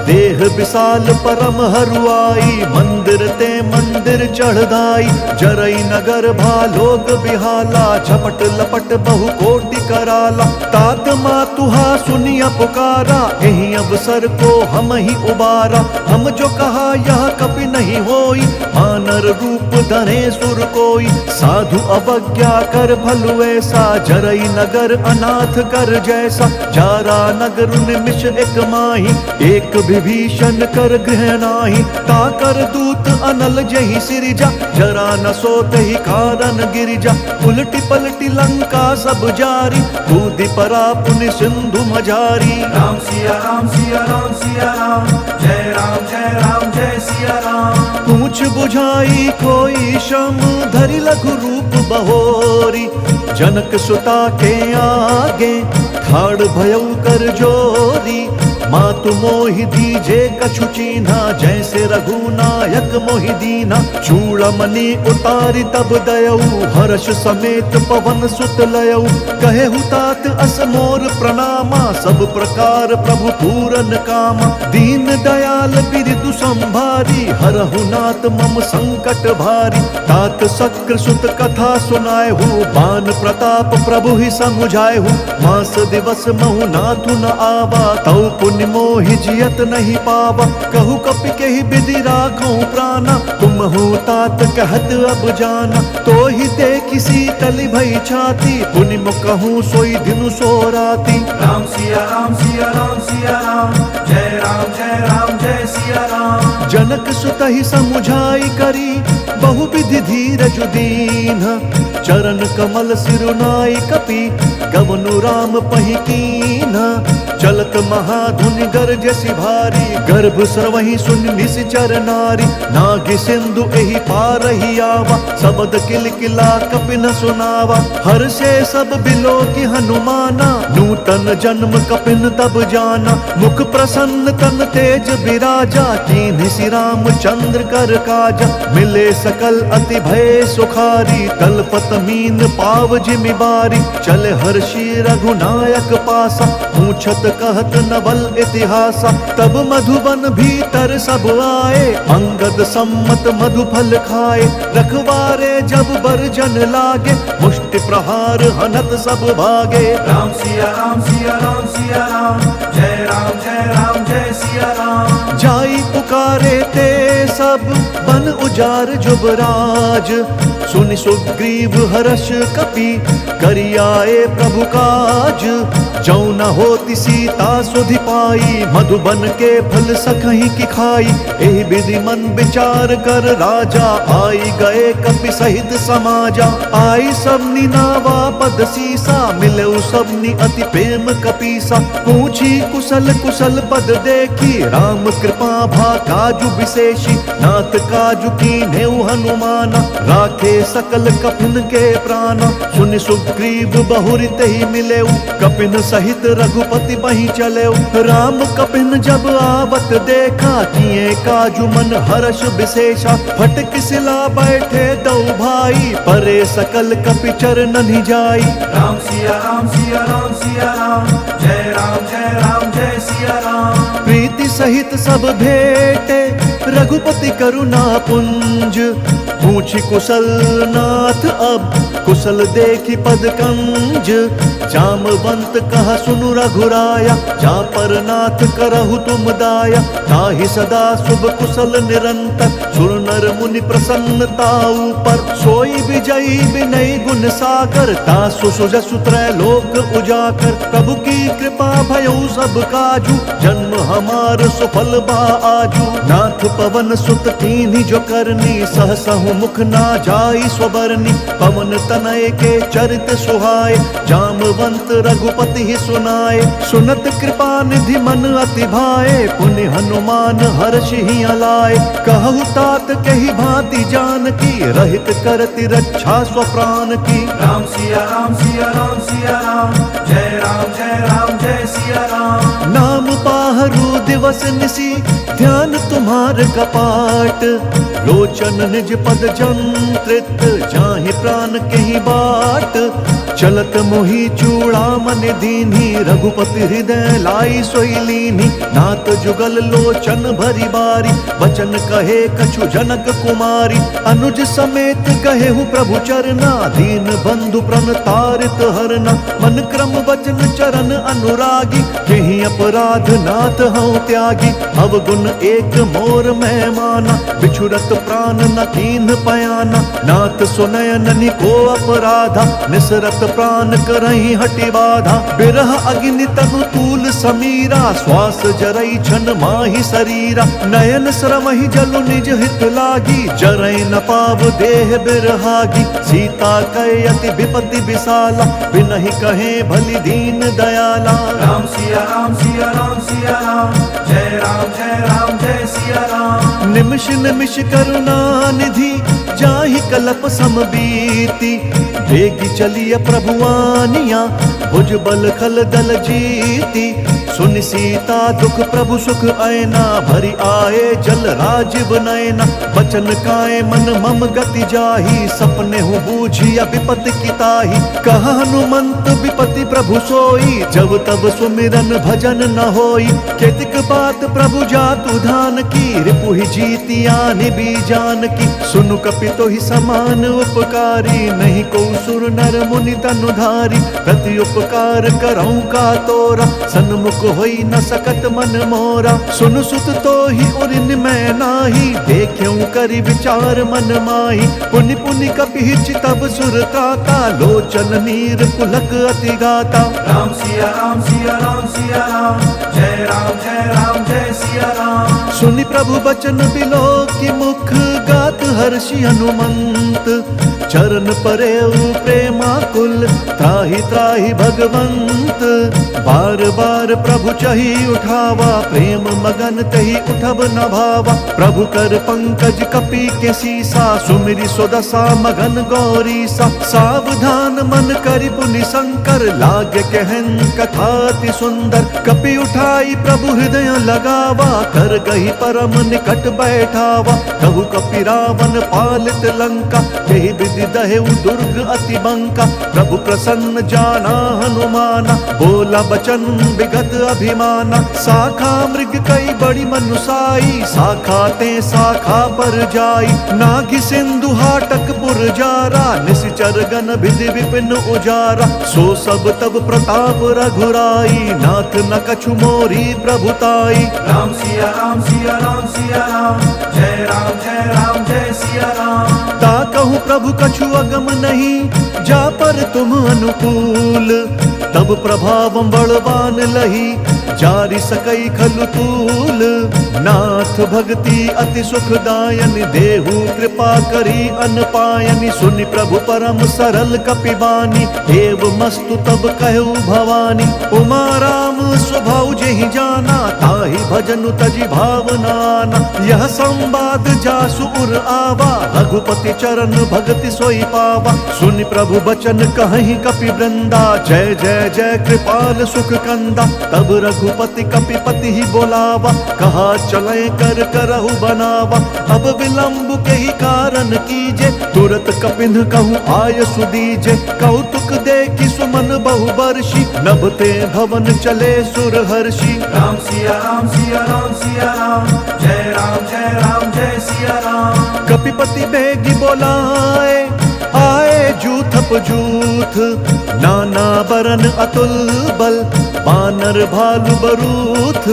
देह विशाल परम हरुआई, मंदिर ते मंदिर चढ़दाई। जरई नगर भालोक बिहाला, झपट लपट बहु कोटि कराला। तात मातुहा सुनिया पुकारा, एहि अवसर को हम ही उबारा। हम जो कहा यह कपि नहीं होई, मानर रूप धरे सुर कोई। साधु अवज्ञा कर भलु ऐसा, जरई नगर अनाथ कर जैसा। जारा नगर निमिष एक माही, एक विभीषण कर गृह नाही। ताकर दूत अनल जहि सिरिजा, जरा न सोत ही कारण गिरिजा। उलटी पलटी लंका सब जारी, कूदि परा पुनि सिंधु मझारी। राम सिया राम सिया राम सिया राम, जय राम जय सिया राम। पूछ बुझाई कोई श्रम, धरि लघु रूप बहोरी। जनक सुता के आगे, ठाड़ भयउ कर जोरी। मातु मोहि दीजे कछु चीन्हा, जैसे रघुनायक मोहि दीना। चूड़मणि उतारी तब दयऊ, हर्ष समेत पवन सुत लयऊ। कहेहु तात अस मोर प्रणामा, सब प्रकार प्रभु पूरन कामा। दीन दयाल बिरदु संभारी, हरहु नाथ मम संकट भारी। तात शक्र सुत कथा सुनाएहु, बान प्रताप प्रभु ही समुझाएहु। मास दिवस महु नाथु न आवा, तौ पुण्य मोहि जियत नहीं पावा। कहु कपि केहि विधि राखऊं प्राणा, तुम हो तात कहत अब जाना। तो ही देखि शीतल भई छाती, पुनि मुकहूँ सोई दिनु सो राती। राम सिया राम सिया राम सिया राम, जय राम जय सिया राम। जनक सुतहि समुझाई करी, बहु विधि धीरज दीन्ह। चरण कमल सिरुनाई कपि, गवनु राम पहि कीन्ह। चलत महाधुनि गरजसि भारी, गर्भ स्रवहि सुनि निश्चर नारी। नागि सिंधु एहि पारहि आवा, सबद किलकिला कपि न सुनावा। हर्षे सब बिलो की हनुमाना, नूतन जन्म कपिन तब जाना। मुख प्रसन्न तन तेज बिराजा, कीन्हि सि रामचंद्र कर काजा। मिले सकल अति भय सुखारी, तलपत मीन पाव जिमि बारी। चल हर्षि रघुनायक पासा, पूछत कहत नवल इतिहासा। तब मधुबन भीतर सब आए, अंगद सम्मत मधु फल खाए। रखवारे जब बरजन लागे, मुष्टि प्रहार हनत सब भागे। राम सिया राम सिया राम सिया राम, जय राम जय सिया राम। जाई पुकारे ते सब, बन उजार जुबराज। सुनि सुग्रीव हर्ष कपि, करियाए प्रभु काज। जौ न होती सीता सुधि पाई, मधुबन के फल सखही की खाई। एहि विधि मन विचार कर राजा, आई गए कपि सहित समाजा। आई सबनी नावा पद सीसा, मिले सबनी अति प्रेम कपीसा। पूछी कुशल कुशल पद देखी, राम कृपा भा काजु विशेषी। नाथ काजु कीन्हे हनुमाना, राखे सकल कपिन के प्राणा। सुनि सुग्रीव बहुरि तेहि मिलेउ, कपिन सहित रघुपति बहि चलेउ। राम कपिन जब आवत देखा, किए काजु मन हर्ष विशेषा। फटक सिला बैठे दो भाई, परे सकल कपि चरणनि जाई। राम सिया राम सिया राम सिया राम, जय राम जय राम जय सिया राम। प्रीति सहित सब भेटे, रघुपति करुणा पुंज। पूछी कुशल नाथ अब, कुशल देखी पद कंज। जामवंत कहा सुनु रघुराया, जा पर नाथ करहु तुम दाया। ताहि सदा शुभ कुशल निरंतर, सुर नर मुनि प्रसन्नताऊ पर। सोई विजयी विनय गुण सागर, तासु सुजसु त्रैलोक उजाकर। प्रभु की कृपा भयउ सब काजू, जन्म हमार सुफल बा आजू। नाथ पवन सुत कीन्ही जो करनी, सहसहु मुख ना जाई स्वबरनी। पवन तनय के चरित सुहाए, जामवंत रघुपति ही सुनाए। सुनत कृपा निधि मन अति भाए, पुनि हनुमान हर्ष ही अलाए। कहु तात कही भांति जानकी, रहित करति रक्षा स्वप्राण की। राम सिया राम सिया राम सिया राम, जय राम जय सिया राम। नाम पाहरु दिवस निसी, ध्यान तुम्हार कपाट। लोचन निज पद जंत्रित, जाहि प्राण कहीं बाट। चलत मोहि चूड़ामन दीन्ही, रघुपति हृदय लाई सोई लीन्ही। नाथ जुगल लोचन भरी बारी, बचन कहे कछु जनक कुमारी। अनुज समेत कहेहु प्रभु चरना, दीन बंधु प्रण तारित हरना। मन क्रम वचन चरण अनुरागी, केहि अपराध नाथ हऊँ त्यागी। अवगुण एक मोर मैं माना, बिछुरत प्राण न कीन्ह पयाना। नाथ सुनय ननि को अपराधा, निसरत प्राण करहि हटि बाधा। बिरह अग्नि तनु तूल समीरा, श्वास जरई छन माहि शरीरा। नयन श्रमहि जलु निज हित लागी, जरई न पाव देह बिरहागी। सीता कहे अति विपति विशाला, बिनहि कहे भली दीन दयाला। राम सिया राम सिया राम सिया राम, जय राम जय सिया राम। निमिष निमिष करुणा निधि, जाहि कलप समबीति। बेगी चलिय प्रभुआनिया, भुज बल खल दल जीती। सुनि सीता दुख प्रभु सुख ऐना, भरी आए जल राजीव नयना। बचन काए मन मम गति जाही, सपने हूँ बूझिया विपति की ताही। कहा हनुमंत विपति प्रभु सोई, जब तब सुमिरन भजन न होई। केतिक बात प्रभु जातु धान की, रिपुहि जीतिया निबी जान की। सुनु कपि तोहि समान उपकारी, नहीं को सुर नर मुनि तनुधारी। प्रति उपकार करऊँ का तोरा, सन्मुख होई न सकत मन मोरा। सुन सुत तो ही उरिन मैं नाही, देख्यूं करि विचार मन माही। पुनि पुनि कपि चितव सुर त्राता, लोचन नीर पुलक अति गाता। राम सिया राम सिया राम सिया राम, जय राम जय सिया राम। सुनि प्रभु बचन बिलो की मुख, गात हर्षि हनुमंत। चरण परेउ प्रेमाकुल, त्राहि त्राहि भगवंत। बार बार प्रभु चही उठावा, प्रेम मगन तही उठब न भावा। प्रभु कर पंकज कपि के सीसा, सुमिरि सुदशा मगन गौरीसा। सावधान मन करि पुनि शंकर, लागे कहन कथा अति सुंदर। कपि उठाई प्रभु हृदय लगावा, कर गही परम निकट बैठावा। कहु कपि रावण पालित लंका, यही विधि दहेउ दुर्ग अति बंका। प्रभु प्रसन्न जाना हनुमाना, बोला बचन विगत अभिमाना। शाखा मृग कई बड़ी मनुसाई, शाखा ते शाखा पर जाई। नागि सिंधु हाटक पुरजारा, निश्चर गण विधि विपिन उजारा। सो सब तब प्रताप रघुराई, नाथ न कछु मोरी प्रभुताई। राम सिया राम सिया राम सिया राम, जय राम जय सिया राम। ता कहूँ प्रभु कछु अगम नहीं, जा पर तुम अनुकूल। तब प्रभावम बलवान लही जारी सकई खलु तूल। नाथ भक्ति अति सुखदायन देहु कृपा करी अन पायनि। सुनि प्रभु परम सरल कपिबानी एव मस्तु तब कहु भवानी। उमा राम स्वभाव जेहि जाना ताहि भजनु तजि भावनाना। यह संवाद जासु उर आवा रघुपति चरण भगति सोई पावा। सुनि प्रभु बचन कहि कपि वृंदा जय जय जय कृपाल सुख कंदा। तब रघुपति कपिपति ही बोलावा कहा चले कर करहु बनावा। अब विलंब के ही कारण कीजे तुरत कपिन कहूँ आय सुदीजे। कौतुक देखि सुमन बहु बर्षि नभते भवन चले सुर हर्षि। राम सिया राम सिया राम सिया राम जय राम जय सिया राम। कपिपति बेगी बोलाए आए जूथप जूथ। नाना बरन अतुल बल बानर भालु बरूथ।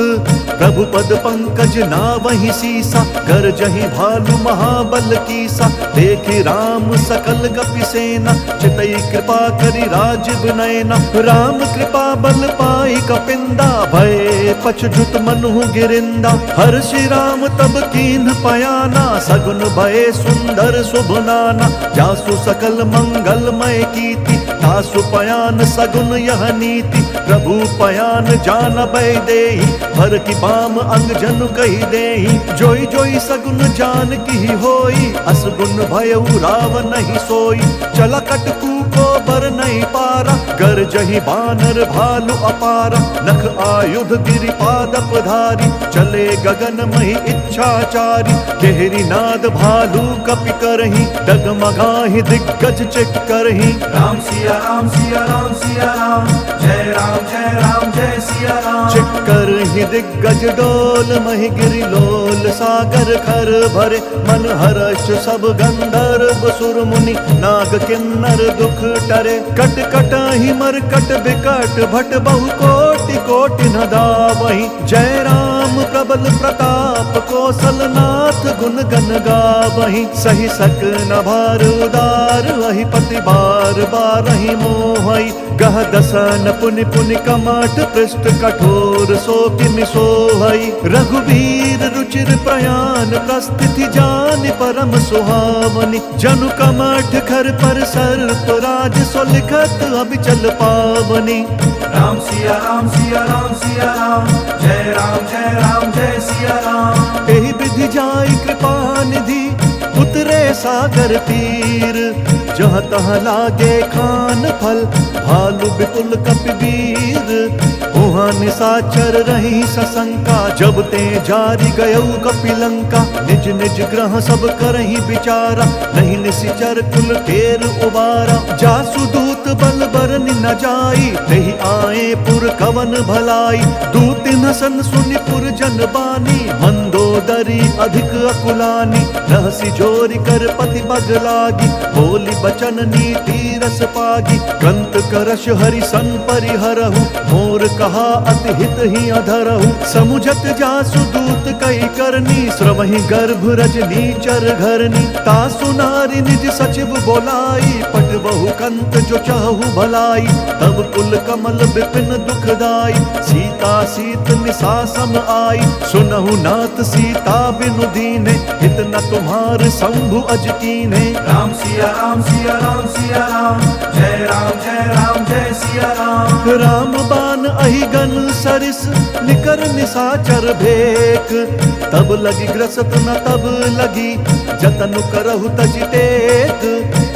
प्रभु पद पंकज नावहि सीसा गरजहि भालु महाबल कीसा। देखि राम सकल गपि सेना चितई कृपा करि राजीव नयना। राम कृपा बल पाई कपिंदा भय पछजुत मनु गिरिंदा। हर्षि राम तब कीन्ह पयाना सगुन भय सुंदर शुभ नाना। जासु सकल मंगलमय कीति तासु पयान सगुन यह नीति। प्रभु पयान जान भय देहि हर की बाम अंग जनु कही देहि। जोई जोई सगुन जान की होई असगुन भयउ राव नहीं सोई। चला कटकू को बर नहीं पारा गरजहि बानर भालु अपारा। नख आयुध गिरिपादप धारी चले गगन मही इच्छाचारी। केहरी नाद भालु कपि करहि डगमगाहि दिग्गज चित करहि। राम सिया राम सिया राम सिया राम जय राम जय सिया राम। चिक्कर ही दिग्गज डोल मही गिरि लोल सागर खर भरे। मन हर्ष सब गंधर्व सुर मुनि नाग किन्नर दुख टरे। कट कट ही मरकट बिकट भट बहु कोटि कोटि न दावहि। जय राम प्रबल प्रताप कौशल नाथ गुण गन गावहि। सही सक न भार उदार वही पति बार बारहि मोहई। गह दसन पुनि पुनि कमठ पृष्ठ कठोर सो किमि सोहई। रघुवीर रुचिर प्रयाण प्रस्थिति जान परम सुहावनी। जनु कमठ खर पर सर्प राज सो लिखत अबिचल पावनी। राम सिया राम सिया राम सिया राम जय सिया राम। एहि विधि जाई कृपा निधि उतरे सागर तीर। जहाँ तहाँ लागे खान फल भालु विपुल कपिवीर। उहाँ निशाचर रही सशंका जब ते जारी गयऊ कपिलंका। निज निज ग्रह सब करही विचारा नहीं निशिचर कुल केर उबारा। जासु दूत बल बरनि न जाई तेहि आए पुर कवन भलाई। दूत न सन सुनि पुर जन बानी मंदोदरी अधिक अकुलानी। रहसी जोरी कर पति बग लागी बोली बचन नीति रस पागी। कंत करश हरि सन परिहरहु मोर कहा अति हित ही अधरहु। समुझत जासु दूत कई करनी श्रवहि गर्भ रजनी चर घरनी। तासु नारी निज सचिव बोलाई पट बहु कंत जो चाहु भलाई। तब कुल कमल विपिन दुखदाई सीता सीत निशा सम आई। सुनहु नाथ सीता बिनु दीने हित न तुम्हार शंभु अज कीन्हे। राम सिया राम सिया राम सिया राम जय सिया राम। राम बान अहिगन सरिस निकर निशाचर भेक। तब लगी ग्रसत न तब लगी जतन करहु तजि टेक।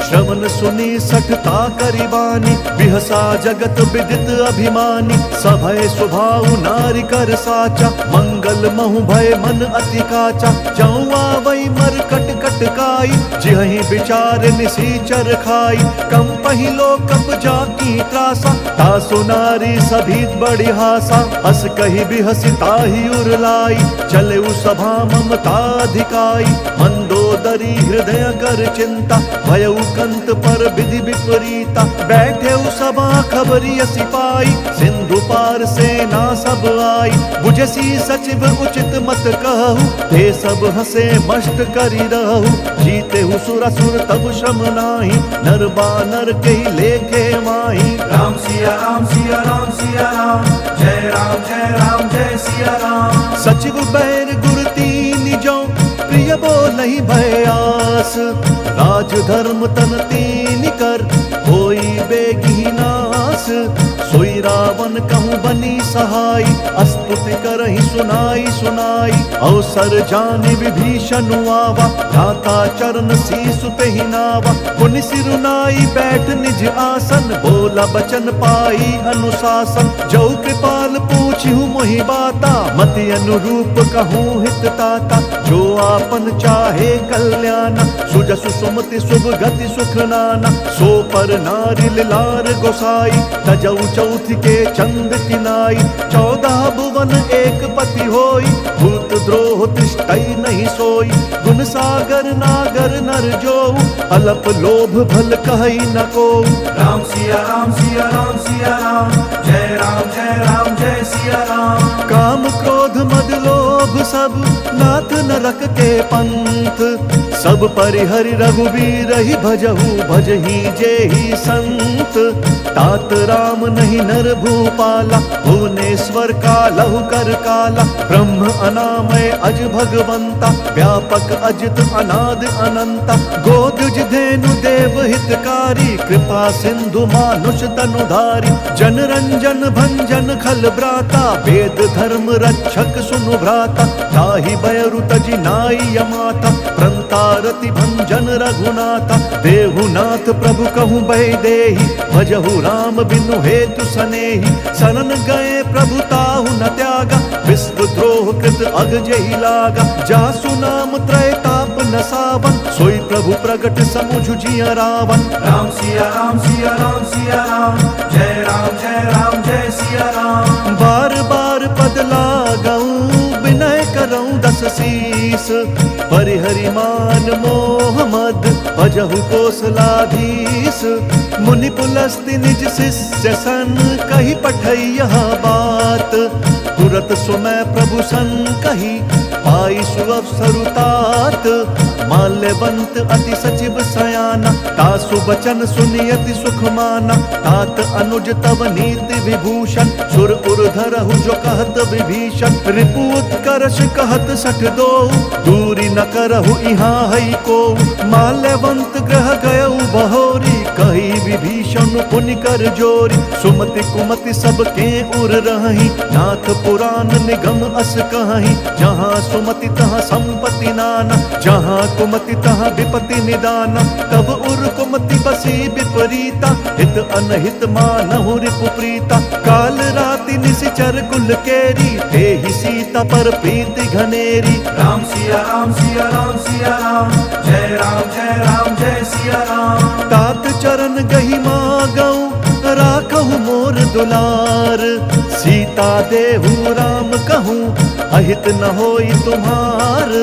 श्रवण सुनी सठता करिबानी बिहसा जगत विदित अभिमानी। सभय स्वभाव नारी कर साचा मंगल महु भय मन अति काचा। जाऊँ आवई मर कट कट काई जिहि विचार निशीचर खाई। कम पहिलो कब जाकी त्रासा तासु नारी सभी बड़ी हासा। हस कही बिहसी ताहि उर लाई चले सभा ममता धिकाई। मंदोदरी हृदय कर चिंता भयउ कंत पर विधि विपरीता। बैठे सभा खबरी सिपाई सिंधु पार सेना सब आई। बुझसी सच शिव उचित मत कहु, ते सब हंसे मस्त करी रहु। जीते हु सुरसुर तब श्रम नाही, नर बानर के लेखे माही। राम सिया राम सिया राम सिया राम, जय राम जय सिया राम। सचिव बैर गुर तीन जो, प्रिय बोलहि भयास। राज धर्म तन तीन कर, होई बेगी नास। सोई रावण कहूँ बनी सहाय, अस्तुति करहि सुनाई सुनाई। अवसर जाने विभीषण आवा, भ्राता चरण सीसु तेहि नावा। पुनि सिरुनाई बैठ निज आसन, बोला बचन पाई अनुशासन। जो कृपाल पूछिहु मोहि बाता, मति अनुरूप कहूँ हित ताता। जो आपन चाहे कल्याण, सुजसु सुमति शुभ गति सुख नाना। सो पर नारी लार गोसाई, तजऊ चौथ के चंद किनाई। 14 भुवन एक पति होई, भूत द्रोह तिष्ठई नहीं सोई। गुण सागर नागर नर जोऊ, अलप लोभ भल कहई न कोऊ। राम सिया राम सिया राम सिया राम, जय राम जय सिया राम। काम क्रोध मद लोभ सब, नाथ नरक के पंथ। सब परिहरि रघुवीर ही भजहु, भजहि जेहि संत। तात राम नहीं नर भूपाला, भुवनेश्वर कालहु कर काला। ब्रह्म अनामय अज भगवंता, व्यापक अजित अनाद अनंता। गोदुज धेनु देव हितकारी, कृपा सिंधु मानुष तनुधारी। जन रंजन भंजन खल ब्राता, वेद धर्म रक्षक सुनु भ्राता। ताहि बयरु तजि नाई यमाता, प्रंतारति भंजन रघुनाथा। देहुनाथ प्रभु कहूँ बहि देहि, भजहु राम बिनु हेतु सनेहि। शरण गए प्रभु ताहु न त्यागा, विश्व द्रोह कृत अग जेहि लागा। जासु नाम त्रैताप न सावन, सोई प्रभु प्रगट समुझ जिया रावण। राम सिया राम सिया राम सिया राम, जय राम जय सिया राम। बार बार पद लागऊं, विनय करऊं दस शीस। परिहरि मान मोह मद, भजहु कोसलाधीश। मुनि पुलस्ति निज शिष्य सन, कही पठई यह बात। तुरत सुमय प्रभु सन कही, पाई सुअवसरु तात। माल्यवंत अति सचिव सयाना, तासु बचन सुनि अति सुख माना। तात अनुज तव नीति विभूषण, सुर उर धरहु जो कहत विभीषण। रिपु उत्कर्ष कहत सठ दो, दूरी न करहु इहाँ हई को। माल्यवंत ग्रह गयउ बहोरी, कही विभीषण पुनि कर जोरी। सुमति कुमति सब के उर रही, नाथ पुराण निगम अस कहीं। जहाँ सुमति तहाँ संपत्ति नाना, जहाँ कुमति तहाँ विपत्ति निदाना। तब उर कुमति बसी विपरीता, हित अनहित मानहु रिपु प्रीता। काल राति निशिचर कुल केरी, तेहि सीता पर प्रीति घनेरी। राम सिया राम सिया राम सिया राम, जय राम जय सिया राम। तात चरण गहि मागऊं, राखहु मोर दुलार। सीता देहु राम कहूँ, अहित न होई तुम्हार।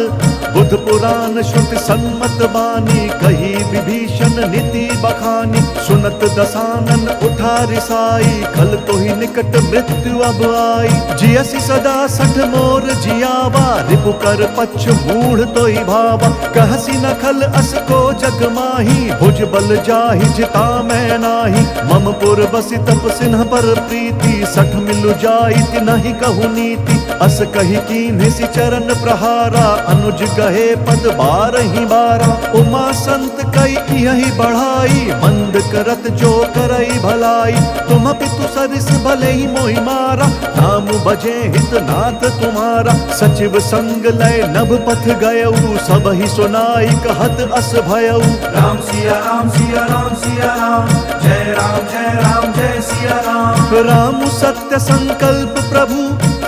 बुध पुराण श्रुति सन्मत बानी, कही विभीषण नीति बखानी। सुनत दसानन उठा रिसाई, खल तो ही निकट मृत्यु अब आई। जियसि सदा सठ मोर जियावा, रिपु कर पक्ष मूढ़ तो ही भावा। कहसी न खल अस को जग माही, भुज बल जाहि जिता मैं नाही। मम पुर बसि तप सिन्ह पर प्रीति, सठ मिलु जाइत नहीं कहु नीति। अस कही कीन्हि सि चरण प्रहारा, अनुज गहे पद बारहि बारा। उमा संत कई यही बढ़ाई, मंद करत जो करई भलाई। तुम पितु सरिस भले ही मोहि मारा, नाम बजे हित नाथ तुम्हारा। सचिव संग लय नभ पथ गयऊ, सब ही सुनाई कहत अस भयऊ। राम सिया राम सिया राम सिया राम, जय राम जय सिया राम। राम सत्य संकल्प प्रभु,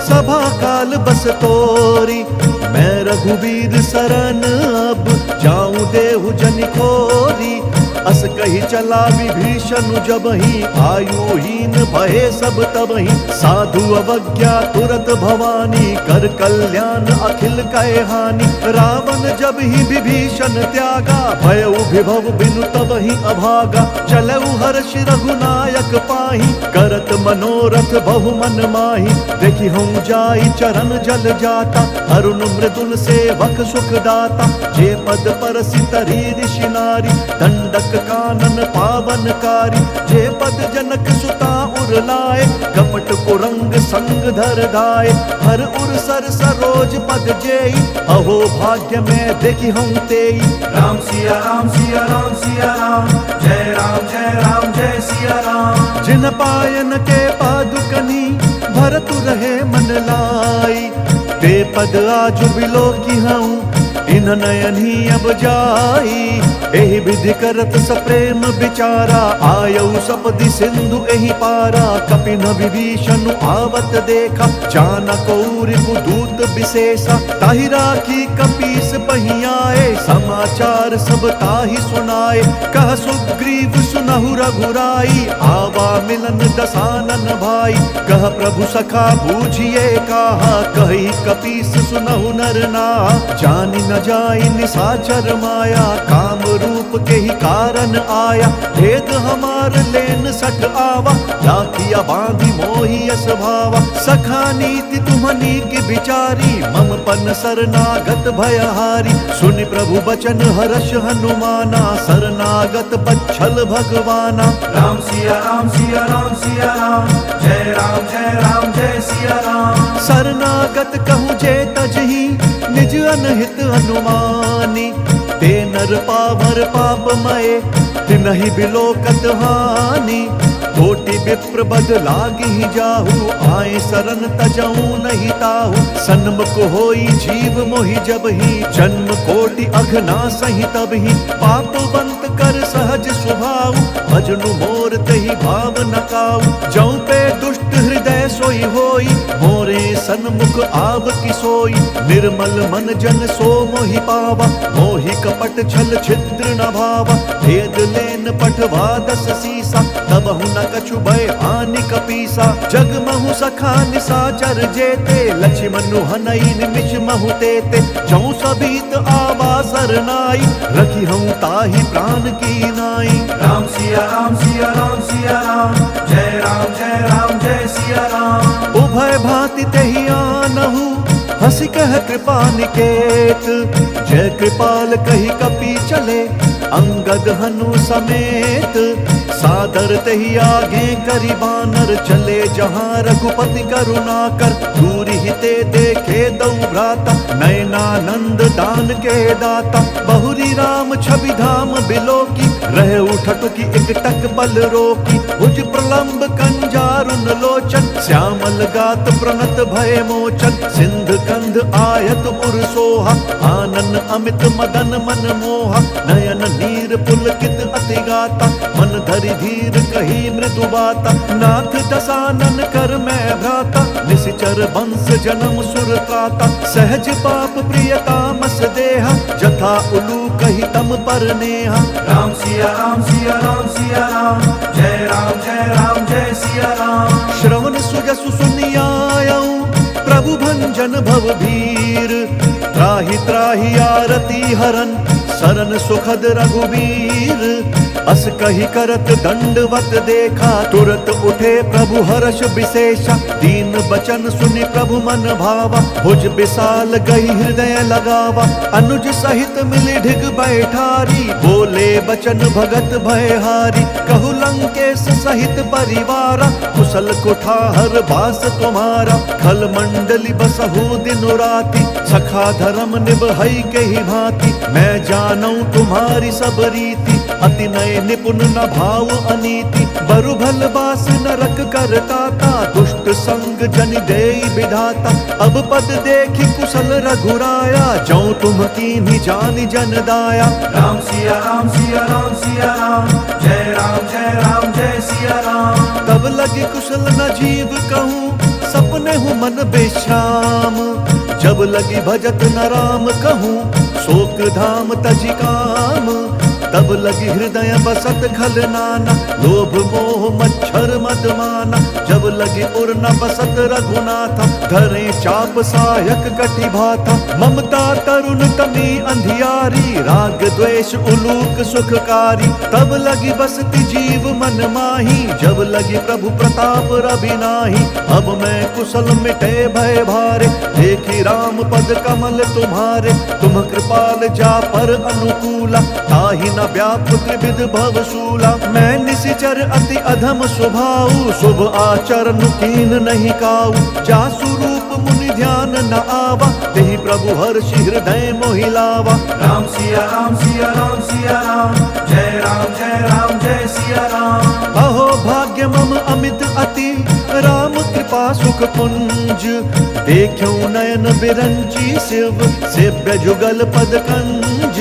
सभा काल बस तोरी। मैं रघुवीर शरण अब, जाऊं देहु जन खोरी। अस कही चला विभीषण जब ही आयुहीन भये सब तब ही साधु अवज्ञा तुरत भवानी कर कल्याण अखिल कहे हानि रावण जब ही विभीषण त्यागा भय विभव बिनु तब ही अभागा चलऊ हर्ष रघुनायक पाही करत मनोरथ बहु मन माही देखी हम जाई चरण जल जाता अरुण मृदुल सेवक सुख दाता जे पद पर सितरी ऋषि नारी दंडक कानन पावनकारी जे पद जनक सुता उर लाए कपट कुरंग संग धर धाय हर उर सर सरोज पद जेई अहो भाग्य में देखी हम तेई राम सिया राम सिया राम सिया राम जय राम जय सिया राम जिन पायन के पादुकनी भरत रहे मन लाई ते पद आजु बिलो की हूँ इन नयन ही अब जाई एहि विधि करत सप्रेम विचारा आयऊ सपदि सिंधु एहि पारा कपिन विभीषण आवत देखा चानक रिपु दूत विशेषा ताहि राखी कपीस पहियाए समाचार सब ताहि सुनाए कह सुग्रीव सुनहु रघुराई आवा मिलन दसानन भाई कह प्रभु सखा बूझिए कहा कही कपीस सुनहु नर नाहा जानि न जाई निसाचर माया काम रूप के ही कारण आया भेद हमार लेन सठ आवा राखिया बांधी मोही यस भावा सखा नीति तुम्हनी की बिचारी मम पन शरणागत भयहारी सुनि प्रभु बचन हर्ष हनुमाना शरणागत बच्छल भगवाना राम सिया राम सिया राम सिया राम जय राम जय सिया राम शरणागत कहूँ जे तजही निज अनहित हनुमानी ते नर पावर पापमय तिनहि बिलोकत हानि कोटि विप्र बद लागी जाहु आए शरण तजऊ नहीं ताहु सन्मुख होई जीव मोहि जब ही जन्म कोटि अघना सही तब ही पापवंत कर सहज स्वभाव भजनु मोर तहि भाव नकाऊ जौ पे दुष्ट हृदय सोई होई मोरे सन्मुख आव की सोई निर्मल मन जन सो मोहि पावा मोहि कपट छल छिद्र न भावा भेद लेन पठवा दस सीसा तब न कछु भय हानि कपीसा जग महु सखा निसाचर जेते लक्ष्मणु हनई निमिष महु तेते जौ सबीत आवा सरनाई रखी हूँ ताहि प्राण की नाई राम सिया राम सिया राम सिया राम जय सिया राम उभय भांति तेहि आनहु हंसी कह कृपा निकेत जय कृपाल कही कपी चले अंगद हनु समेत सादर तही आगे करी बानर चले जहाँ रघुपति करुणा कर दूरी हिते देखे दौ भ्राता नयनानंद दान के दाता बहुरी राम छवि धाम बिलोकी रहे उठट की एक टक बल रोकी भुज प्रलंब कंजारुन लोचन श्यामल गात प्रणत भय मोचन सिंध कंध आयत उर सोहा आनन अमित मदन मन मोहा नयन नीर पुलकित अति गाता मन धरि धीर कही मृदु बाता नाथ दसानन कर मैं भ्राता निशिचर वंश जन्म सुर त्राता सहज पाप प्रियता मस देहा जथा उलू कही तम पर नेहा राम सिया राम सिया राम सिया राम जय सिया राम श्रवण सुजसु सुनियायऊ प्रभु भंजन भव भीर त्राहि त्राहि आरती हरन सरन सुखद रघुवीर अस कही करत दंडवत देखा तुरत उठे प्रभु हर्ष विशेषा दीन बचन सुनि प्रभु मन भावा भुज विशाल गई हृदय लगावा अनुज सहित मिली ढिग बैठारी बोले बचन भगत भयहारी कहु लंकेश सहित परिवारा कुशल कुठार बास तुम्हारा खल मंडली बसहु दिन राति सखा धर्म निभई के ही भांति मैं जानू तुम्हारी सब रीति अति नय निपुण न भाव अनीति बरु भल बास नरक करताता दुष्ट संग जन देई विधाता अब पद देखी कुशल रघुराया जौ तुम कीन्ही जानि जन दाया राम सिया राम सिया राम सिया राम जय सिया राम तब लगी कुशल न जीव कहूँ सपने हूँ मन बेश्राम जब लगी भजत न राम कहूँ शोक धाम तजि काम तब लगी हृदय बसत खल नाना, लोभ मोह मच्छर मद माना। जब लगी उर न बसत रघुनाथा, धरे चाप सायक कटि भाथा। ममता तरुण तमी अंधियारी, राग द्वेष उलूक सुखकारी। तब लगी बसती जीव मन माही, जब लगी प्रभु प्रताप रवि नाही। अब मैं कुशल मिटे भय भारे, देखी राम पद कमल तुम्हारे। तुम कृपाल जा पर अनुकूला, ताहि न व्याप त्रिविध भवशूला। मैं निशिचर अति अधम स्वभाव, शुभ आचरण कीन नहीं काऊ। जासु रूप मुनि ध्यान न आवा, तेहि प्रभु हर्षि हृदय मोहि लावा। राम सिया राम सिया राम सिया राम, जय राम जय सिया राम। अहो भाग्य मम अमित अति, राम कृपा सुख पुंज। देखो नयन बिरंची शिव, सेव्य जुगल पद कंज।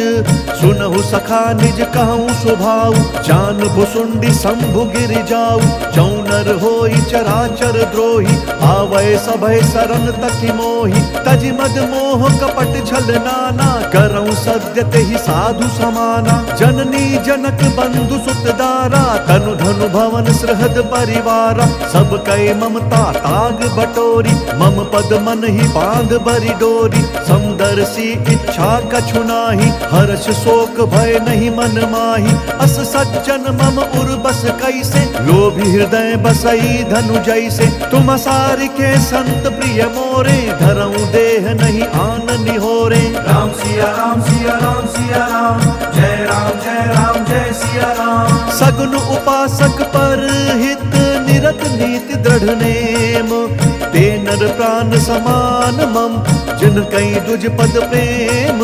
सुनहु सखा निज कहूँ स्वभाव, जान भुसुंडी शंभु गिर जाऊ। जौनर होई चराचर द्रोही, आवै सभय सरन तकि मोहि। तजि मद मोह कपट छल नाना, करऊँ सद्य तेहि साधु समाना। जननी जनक बंधु सुत दारा, तनु धनु भवन सृहद परिवारा। सब कै ममता ताग बटोरी, मम पद मन ही बांध बरी डोरी। समदर्शी इच्छा कछु नाही, हर्ष शोक भय नहीं मन माही। अस सज्जन मम उर बस कैसे, लोभी हृदय बसई धनु जैसे। तुम सारि के संत प्रिय मोरे, धरऊँ देह नहीं आन निहोरे। राम सिया राम सिया राम सिया राम, जय राम जय सिया राम। सगुन उपासक पर हित, निरत नीति दृढ़ नेम। ते नर प्राण समान मम, जिन कई दुज पद प्रेम।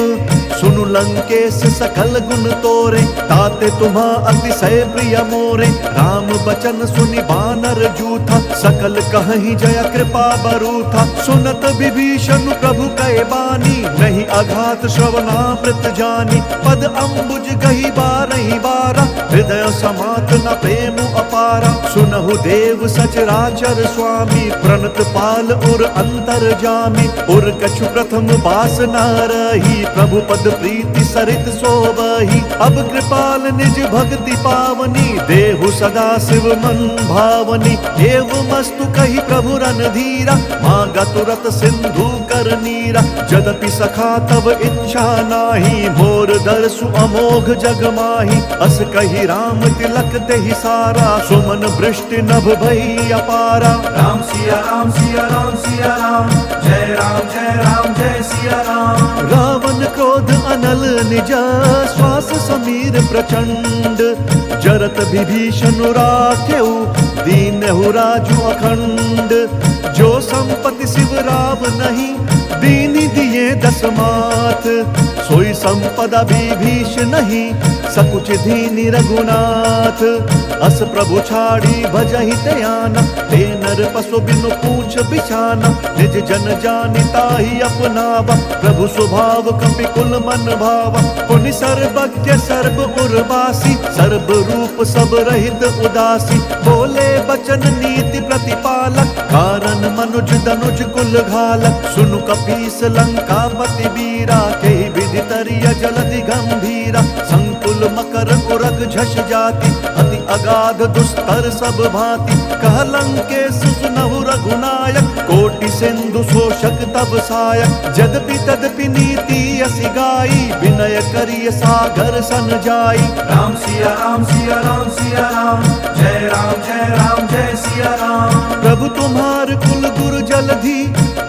सुनु लंकेश सकल गुण तोरे, ताते तुम्हा अतिशय प्रिय मोरे। राम बचन सुनि बानर जूथा, सकल कहहि जय कृपा बरूथा। सुनत विभीषण प्रभु कै बानी, नहीं अघात श्रवणामृत जानी। पद अम्बुज गही बारहि बारा, हृदय समात न प्रेम अपारा। सुनहु देव सचराचर स्वामी, प्रणत पाल उर अंतर जामी। उर कछु प्रथम बास न रही, प्रभु पद प्रीति सरित सोबही। अब कृपाल निज भक्ति पावनी, देहु सदा शिव मन भावनी। एवमस्तु कही प्रभु रणधीरा, मांगा तुरत सिंधु कर नीरा। जदपि सखा तब इच्छा नाही, मोर दर्शु अमोघ जग माही। अस कही राम तिलक तेहि सारा, सुमन वृष्टि नभ भई अपारा। राम सिया राम सिया राम सिया राम, जय राम जय सिया राम। रावण क्रोध अनल निज, श्वास समीर प्रचंड। जरत विभीषण राखेउ, दीनहु राजु अखंड। जो संपत्ति शिव राव नहीं, दीनि दिए दस मात। सोई संपदा विभीषण नहीं, सकुच दीनि रघुनाथ। अस प्रभु छाड़ी भजहि त्याना, ते नर पशु बिनु पूछ बिछाना। निज जन जानि ताहि अपनावा, प्रभु स्वभाव कपि कुल मन भावा। पुनि सर्वज्ञ सर्व उर्वासी, सर्व रूप सब रहित उदासी। बोले बचन नीति प्रतिपालक, कारण मनुज दनुज कुल घालक। सुनु कपीस लंकापति वीरा, केहि विधि तरिय जलधि गंभीरा। संकुल मकर उरग झष जाति, अति अगाध दुस्तर सब भांति। कह लंकेश सुनहु रघुनायक, कोटि सिंधु शोषक तब सायक। जदपि तदपि नीति असि गाई, विनय करिय सागर सन जाई। राम सिया राम सिया राम सिया राम, जय राम जय सिया राम। प्रभु तुम्हार कुल गुरु जलधि,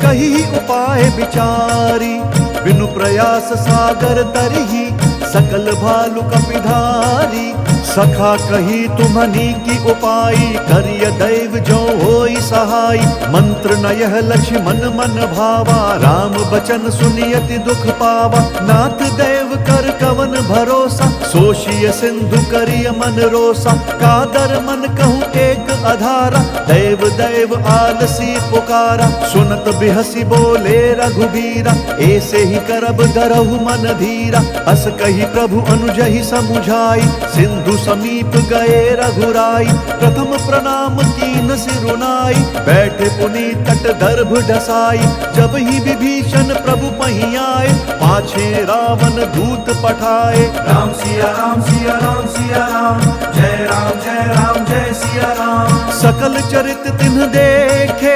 कही उपाय विचारी। बिनु प्रयास सागर तरही, सकल भालु कपिधारी। सखा कही तुम्हनी की उपाई, करिय दैव जो होई सहाय। मंत्र न यह लक्ष्मण मन भावा, राम बचन सुनियति दुख पावा। नाथ देव कर कवन भरोसा, सोशिय सिंधु करिय मन रोसा। कादर मन कहूँ एक अधारा, दैव दैव आलसी पुकारा। सुनत बिहसी बोले रघुबीरा, ऐसे ही करब धरहु मन धीरा। अस कही प्रभु अनुजहि समुझाई, सिंधु समीप गए रघुराई। प्रथम प्रणाम कीन सिरुनाई, बैठे पुनि तट दर्भ ढसाई। जब ही विभीषण प्रभु पही आए, पाछे रावण दूत पठाए। राम सिया सिया राम सिया राम सिया राम, जय राम जय सिया राम। सकल चरित तिन्ह देखे,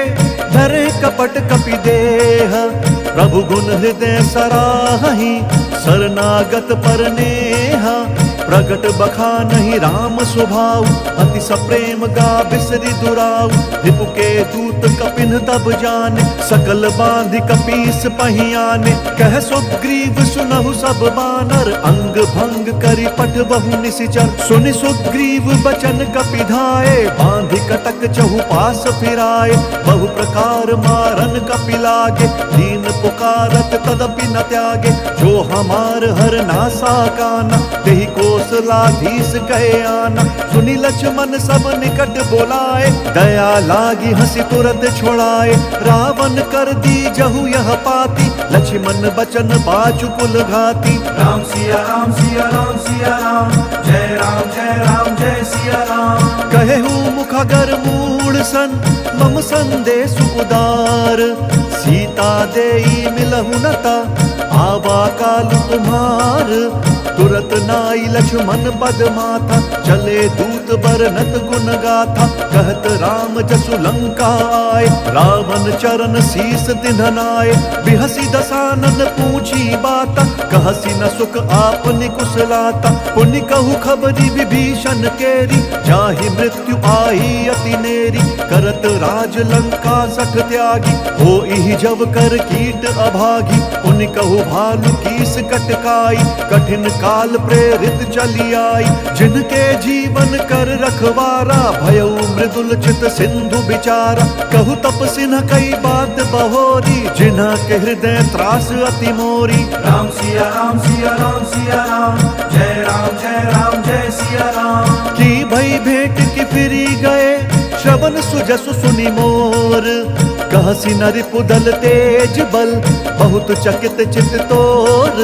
धरे कपट कपि देह, प्रभु गुण हृदय सराहि, शरणागत पर नेहा। प्रगट बखानहि राम स्वभाव, अति सप्रेम गा बिसरि दुराऊ। रिपु के दूत कपिन तब जाने, सकल बांधि कपीस पहियाने। कह सुग्रीव सुनहु सब बानर, अंग भंग करि पठ बहु निशिचर। सुनि सुग्रीव बचन कपि धाये, बांधि कटक चहु पास फिराए। बहु प्रकार मारन कपि लागे, दीन पुकारत तदपि न त्यागे। जो हमार हर नासा काना, तेहि कोसलाधीश कहे आना। सुनि लक्ष्मण सब निकट बोलाए, दया लागी हंसी तुरत छोड़ाए। रावण कर दी जहु यह पाती, लक्ष्मण बचन बाचु कुल घाती। राम सिया राम सिया राम सिया राम, जय राम जय सिया राम। कहेहु मुखगर मूढ़ सन, मम संदेश उदार। सीता देई मिलहु नता, आवा काल तुम्हार। तुरत नाई लक्ष्मण पद माथा, चले दूत बरनत गुण गाथा। कहत राम जसु लंका आए, रावण चरण शीस तिन्ह नाए। बिहसी दसानन पूछी बाता, कहसी न सुख आपनि कुशलाता। पुनि कहु खबरी विभीषण केरी, जाहि मृत्यु आई अति नेरी। करत राज लंका सठ त्यागी, होई जब कर कीट अभागी। पुनि कहु भालु कीस कटकाई, कठिन काल प्रेरित चली आई। जिनके जीवन कर रखवारा, भयउ मृदुल चित सिंधु बिचारा। कहु तपस्वी न कई बात बहोरी, जिन्हा के हृदय त्रास अति मोरी। राम सिया राम सिया राम सिया राम, जय राम जय सिया राम। की भई भेंट की फिरी गए, श्रवण सुजसु सुनि मोर। कहसी नरि पुदल तेज बल, बहुत चकित चित तोर।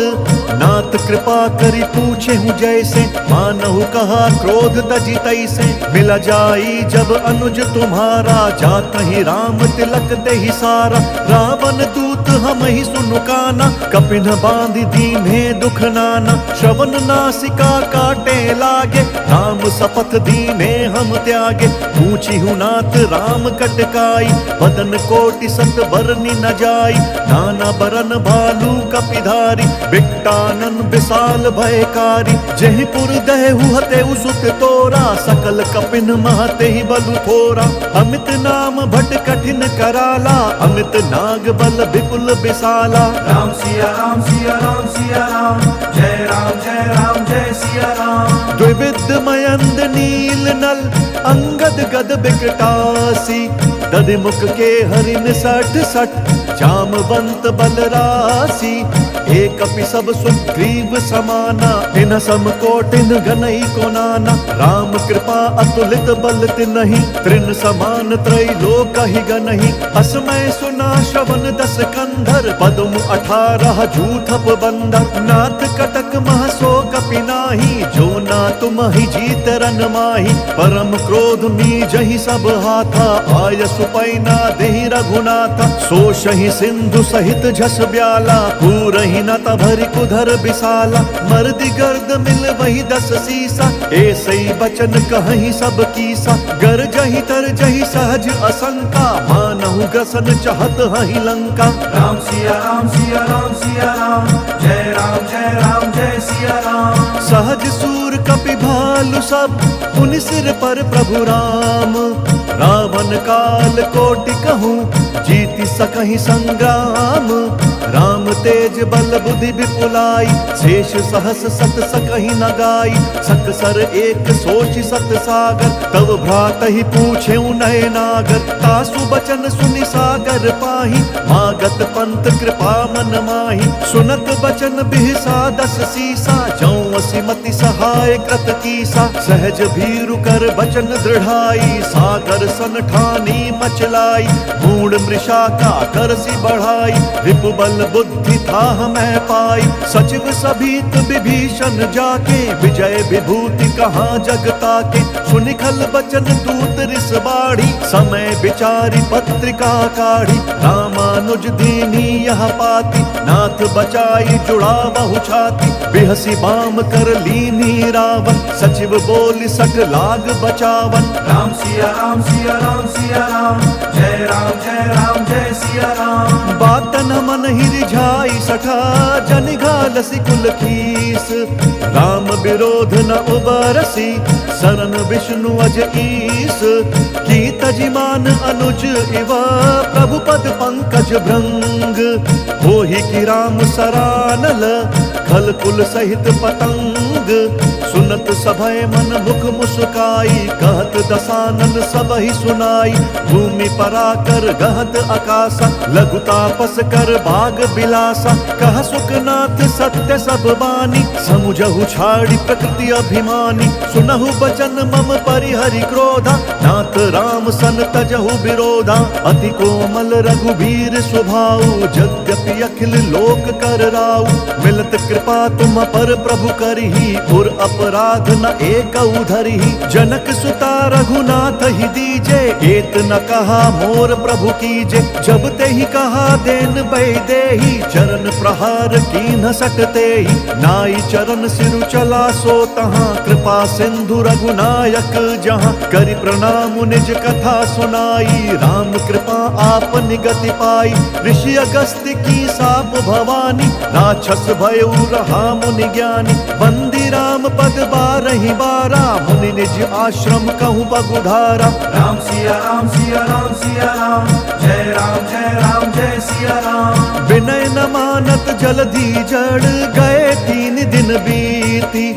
नाथ कृपा करि पूछे हूँ जैसे, मानहु कहा क्रोध तजी तैसे। मिला जाई जब अनुज तुम्हारा, जात ही राम तिलक देहि सारा। रावण दूत हम ही सुनु काना, कपिन बांधि दीन्हे दुख नाना। श्रवण नासिका काटे लागे, राम शपथ दीने हम त्यागे। पूछी हूँ नाथ राम कटकाई, बदन कोटि सत बरनी न जाई। नाना बरन भालू कपिधारी, बिकटानन विशाल भयकारी। जयपुर दहु हतेउ सुत तोरा, सकल कपिन महते ही बलु थोरा। अमित नाम भट कठिन कराला, अमित नाग बल विपुल विशाला। राम सिया राम सिया राम सिया राम, जय राम जय सिया राम। द्विविध मयंद नील नल, अंगद गद बिकटासी। दधिमुख के हरिन सठ सठ, जामवंत बलरासी। एक कपि सब सुग्रीव समाना, इन सम कोटिन गनई को नाना। राम कृपा अतुलित बल तिनहि, त्रिन समान त्रैलोक ही गनहि। असमय सुना श्रवण दस कंधर, पदम 18 जूथप बंदर। नाथ कटक मह सो कपि नाही, जो ना तुम ही जीत रन माही। परम क्रोध मी जहि सब हाथा, आय सुपैना देहि रघुनाथा। सोषहि सिंधु सहित झस ब्याला, पूरहि न तभरि कुधर विशाला। मर्दि गर्द मिल वही 10 सीसा, ऐसई बचन कहहि सब कीसा। गरजहि तरजहि सहज असंका, मानहु ग्रसन चहत हहि लंका। राम सिया राम सिया राम सिया राम, जय राम जय सिया राम। सहज सूर कपि भालु सब, पुनि सिर पर प्रभु राम। रावण काल कोटि कहूँ, जीति सकहि संग्राम। राम तेज बल बुद्धि विपुलाई, शेष सहस सत सकहि न गाई। सकसर एक सोचि सत सागर, तब भ्रातहि पूछेउ नय नागर। तासु बचन सुनि सागर पाहि, मागत पंत कृपा मन माहि। सुनत बचन बिहसा 10 सीसा, जौं असिमति सहाय कृत कीसा। सा, सहज भीरु कर बचन दृढ़ाई, सागर सन ठानी मचलाई, मूड मृषा का करसी बढ़ाई, रिपु बल बुद्धि था मैं पाई, सचिव सभीत विभीषण जाके, विजय विभूति कहाँ जगता के, सुनिखल बचन दूत रिस बाढ़ी, समय विचारी पत्रिका काढ़ी, रामानुज दीनी यह पाती, नाथ बचाई जुड़ा बहु छाती, बिहसी बाम कर लीनी रावण, सचिव बोल सट लाग बचावन। राम सिया राम सिया राम सिया राम, जय राम जय सिया राम। बात न मन ही रिझाई सठा, जन घालसी कुल खीस, राम विरोध न उबरसी, शरण विष्णु अज ईस, की तजिमान अनुज इवा, प्रभु पद पंकज भृंग, होहि की राम सरानल, खल कुल सहित पतंग, सुनत सभय मन मुख मुस्काई, कहत दसानन सब ही सुनाई, भूमि पराकर गहत आकाशा, लघु तापस कर बाग बिलासा, कह सुखनाथ सत्य सब बानी, समुझहु छाड़ी प्रकृति अभिमानी, सुनहु बचन मम परिहरि क्रोधा, नाथ राम सन तजहु विरोधा, अति कोमल रघुबीर स्वभाव, यद्यपि अखिल लोक कर राउ, मिलत कृपा तुम पर प्रभु करही, और अपराध न एक धरही, जनक सुता रघुनाथ ही दीजे, एत न कहा मोर प्रभु कीजे, जब ते ही कहा देन बै देही, चरण प्रहार कीन्ह सटते ही, नाई चरण सिरु चला सो तहाँ, कृपा सिंधु रघुनायक जहाँ, करि प्रणाम निज कथा सुनाई, राम कृपा आप निगति पाई, ऋषि अगस्त्य की साप भवानी, राक्षस भयउ रहा मुनि ज्ञानी, बंदी राम पद बारहि बारा, मुनि निज आश्रम कहूँ बगुधारा। राम सिया राम सिया राम सिया राम, जय राम जय सिया राम। विनय न मानत जलधि जड़ गए 3 दिन बीती,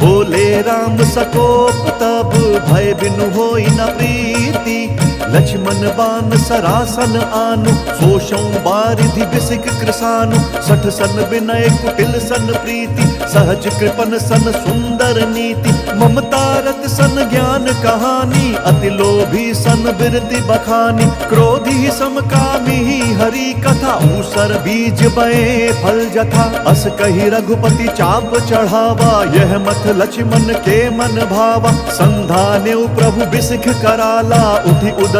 बोले राम सकोप तब भय बिनु होई न प्रीति, लक्ष्मण बान सरासन आनु, सोषौ बारिधि बिसिक कृसानु, सठ सन विनय कुटिल सन प्रीति, सहज कृपन सन सुंदर नीति, ममता रत सन ज्ञान कहानी, अति लोभी सन बिरति बखानी, क्रोधी समकामी हरि कथा, ऊसर बीज बए फल जथा, अस कही रघुपति चाप चढ़ावा, यह मत लक्ष्मण के मन भावा, संधाने प्रभु बिसिख कराला, उठि उदधि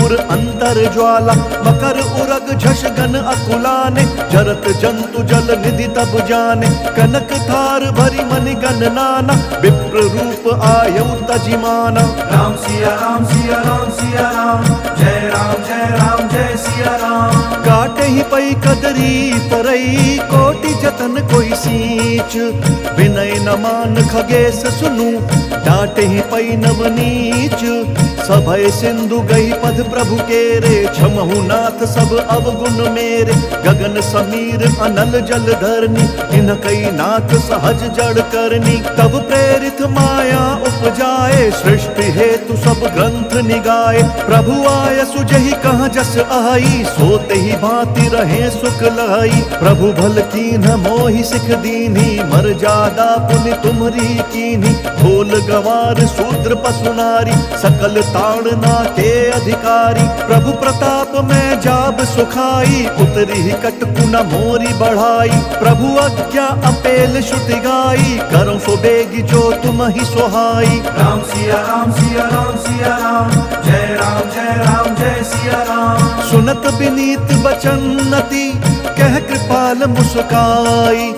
उर अंतर ज्वाला, मकर उरग झष गन अकुलाने, जरत जंतु जल निधि तब जाने, कनक थार भरी मनि गन नाना, विप्र रूप आयु तजिमाना। राम सिया राम सिया राम सिया राम, जय राम जय सिया राम। काटे ही पई कदरी तरई, कोटि जतन कोई सींच, विनय न मान खगेश सुनु, डांटे ही पई नवनीच, सभय सिंधु गई पद प्रभु केरे, क्षमहु नाथ सब अवगुण मेरे, गगन समीर अनल जल धरनी, इन कई नाथ सहज जड़ करनी, तब प्रेरित माया उपजाए, सृष्टि हेतु सब ग्रंथ निगाए, प्रभु आय सुजहि कहाँ जस आई, सोते ही भांति रहे सुख लाई, प्रभु भल कीन्ह मोहि सिख दीन्ही, मर्यादा पुनि तुम्हरी कीन्ही, भोल गवार शूद्र पशु नारी, सकल ताड़ना के अधिकारी, प्रभु प्रताप में जाब सुखाई, उतरी ही कटकु न मोरी बढ़ाई, प्रभु आज्ञा अपेल श्रुति गाई, करो सो बेगी जो तुम ही सोहाई। राम सिया राम सिया राम सिया राम, जय राम जय सिया राम। सुनत विनीत बचन अति, कह कृपाल मुस्काई,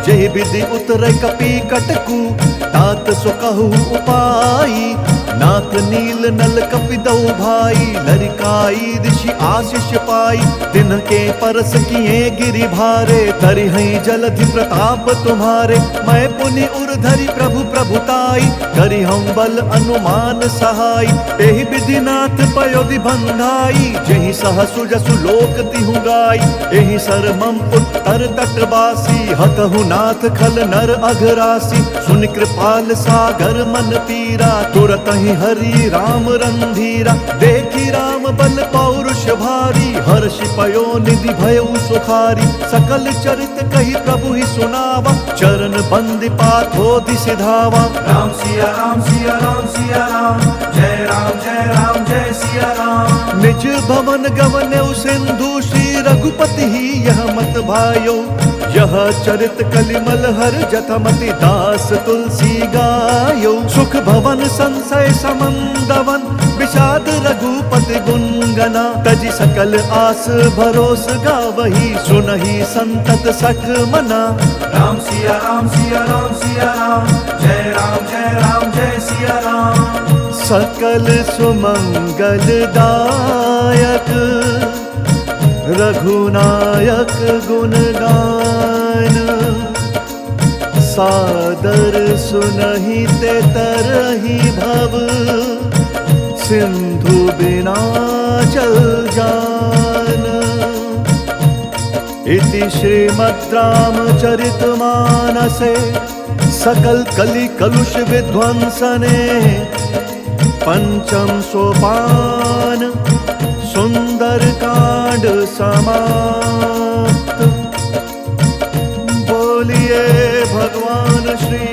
जय विधि उतरे कपि कटकु, तात सो कहु उपाई, नाथ नील नल कपि दऊ भाई, लरिकाई ऋषि आशीष पाई, तिनके परस किए गिरि भारे, तरि हई जलधि प्रताप तुम्हारे, मैं पुनि उर्धरि प्रभु प्रभुताई, करि हम बल अनुमान सहाय, एहि विधि नाथ पयोधि बंधाई, जेहि सहसु जसु लोक तिहु गाई, एहि सर मम उत्तर तटवासी, हतहु नाथ खल नर अघरासी, सुनि कृपाल सागर मन पीरा, तुरत कहीं हरि राम रणधीरा, देखी राम बल पौरुष भारी, हर्ष पयो निधि भयउ सुखारी, सकल चरित कही प्रभु ही सुनावा, चरण बंदी पाथोधि सिधावा। राम सिया राम सिया राम सिया राम, जय राम जय सिया राम। निज भवन गवन्यौ सिंधु, श्री रघुपति ही यह मत भायो, यह चरित कलिमल हर जथमति, दास तुलसी गायो। सुख भवन संशय समंदवन, विषाद रघुपति गुणगना, तजि सकल आस भरोस गावही, सुनहि संतत सठ मना। राम सिया राम सिया राम सिया राम, जय राम जय सिया राम। सकल सुमंगल दायक, रघुनायक गुण गान, सादर सुनहि ते तरहि भव, सिंधु बिना जल जान। इति श्रीमद् रामचरितमानसे सकल कलि कलुष विध्वंसने, पंचम सोपान सुंदर कांड समाप्त। बोलिए भगवान श्री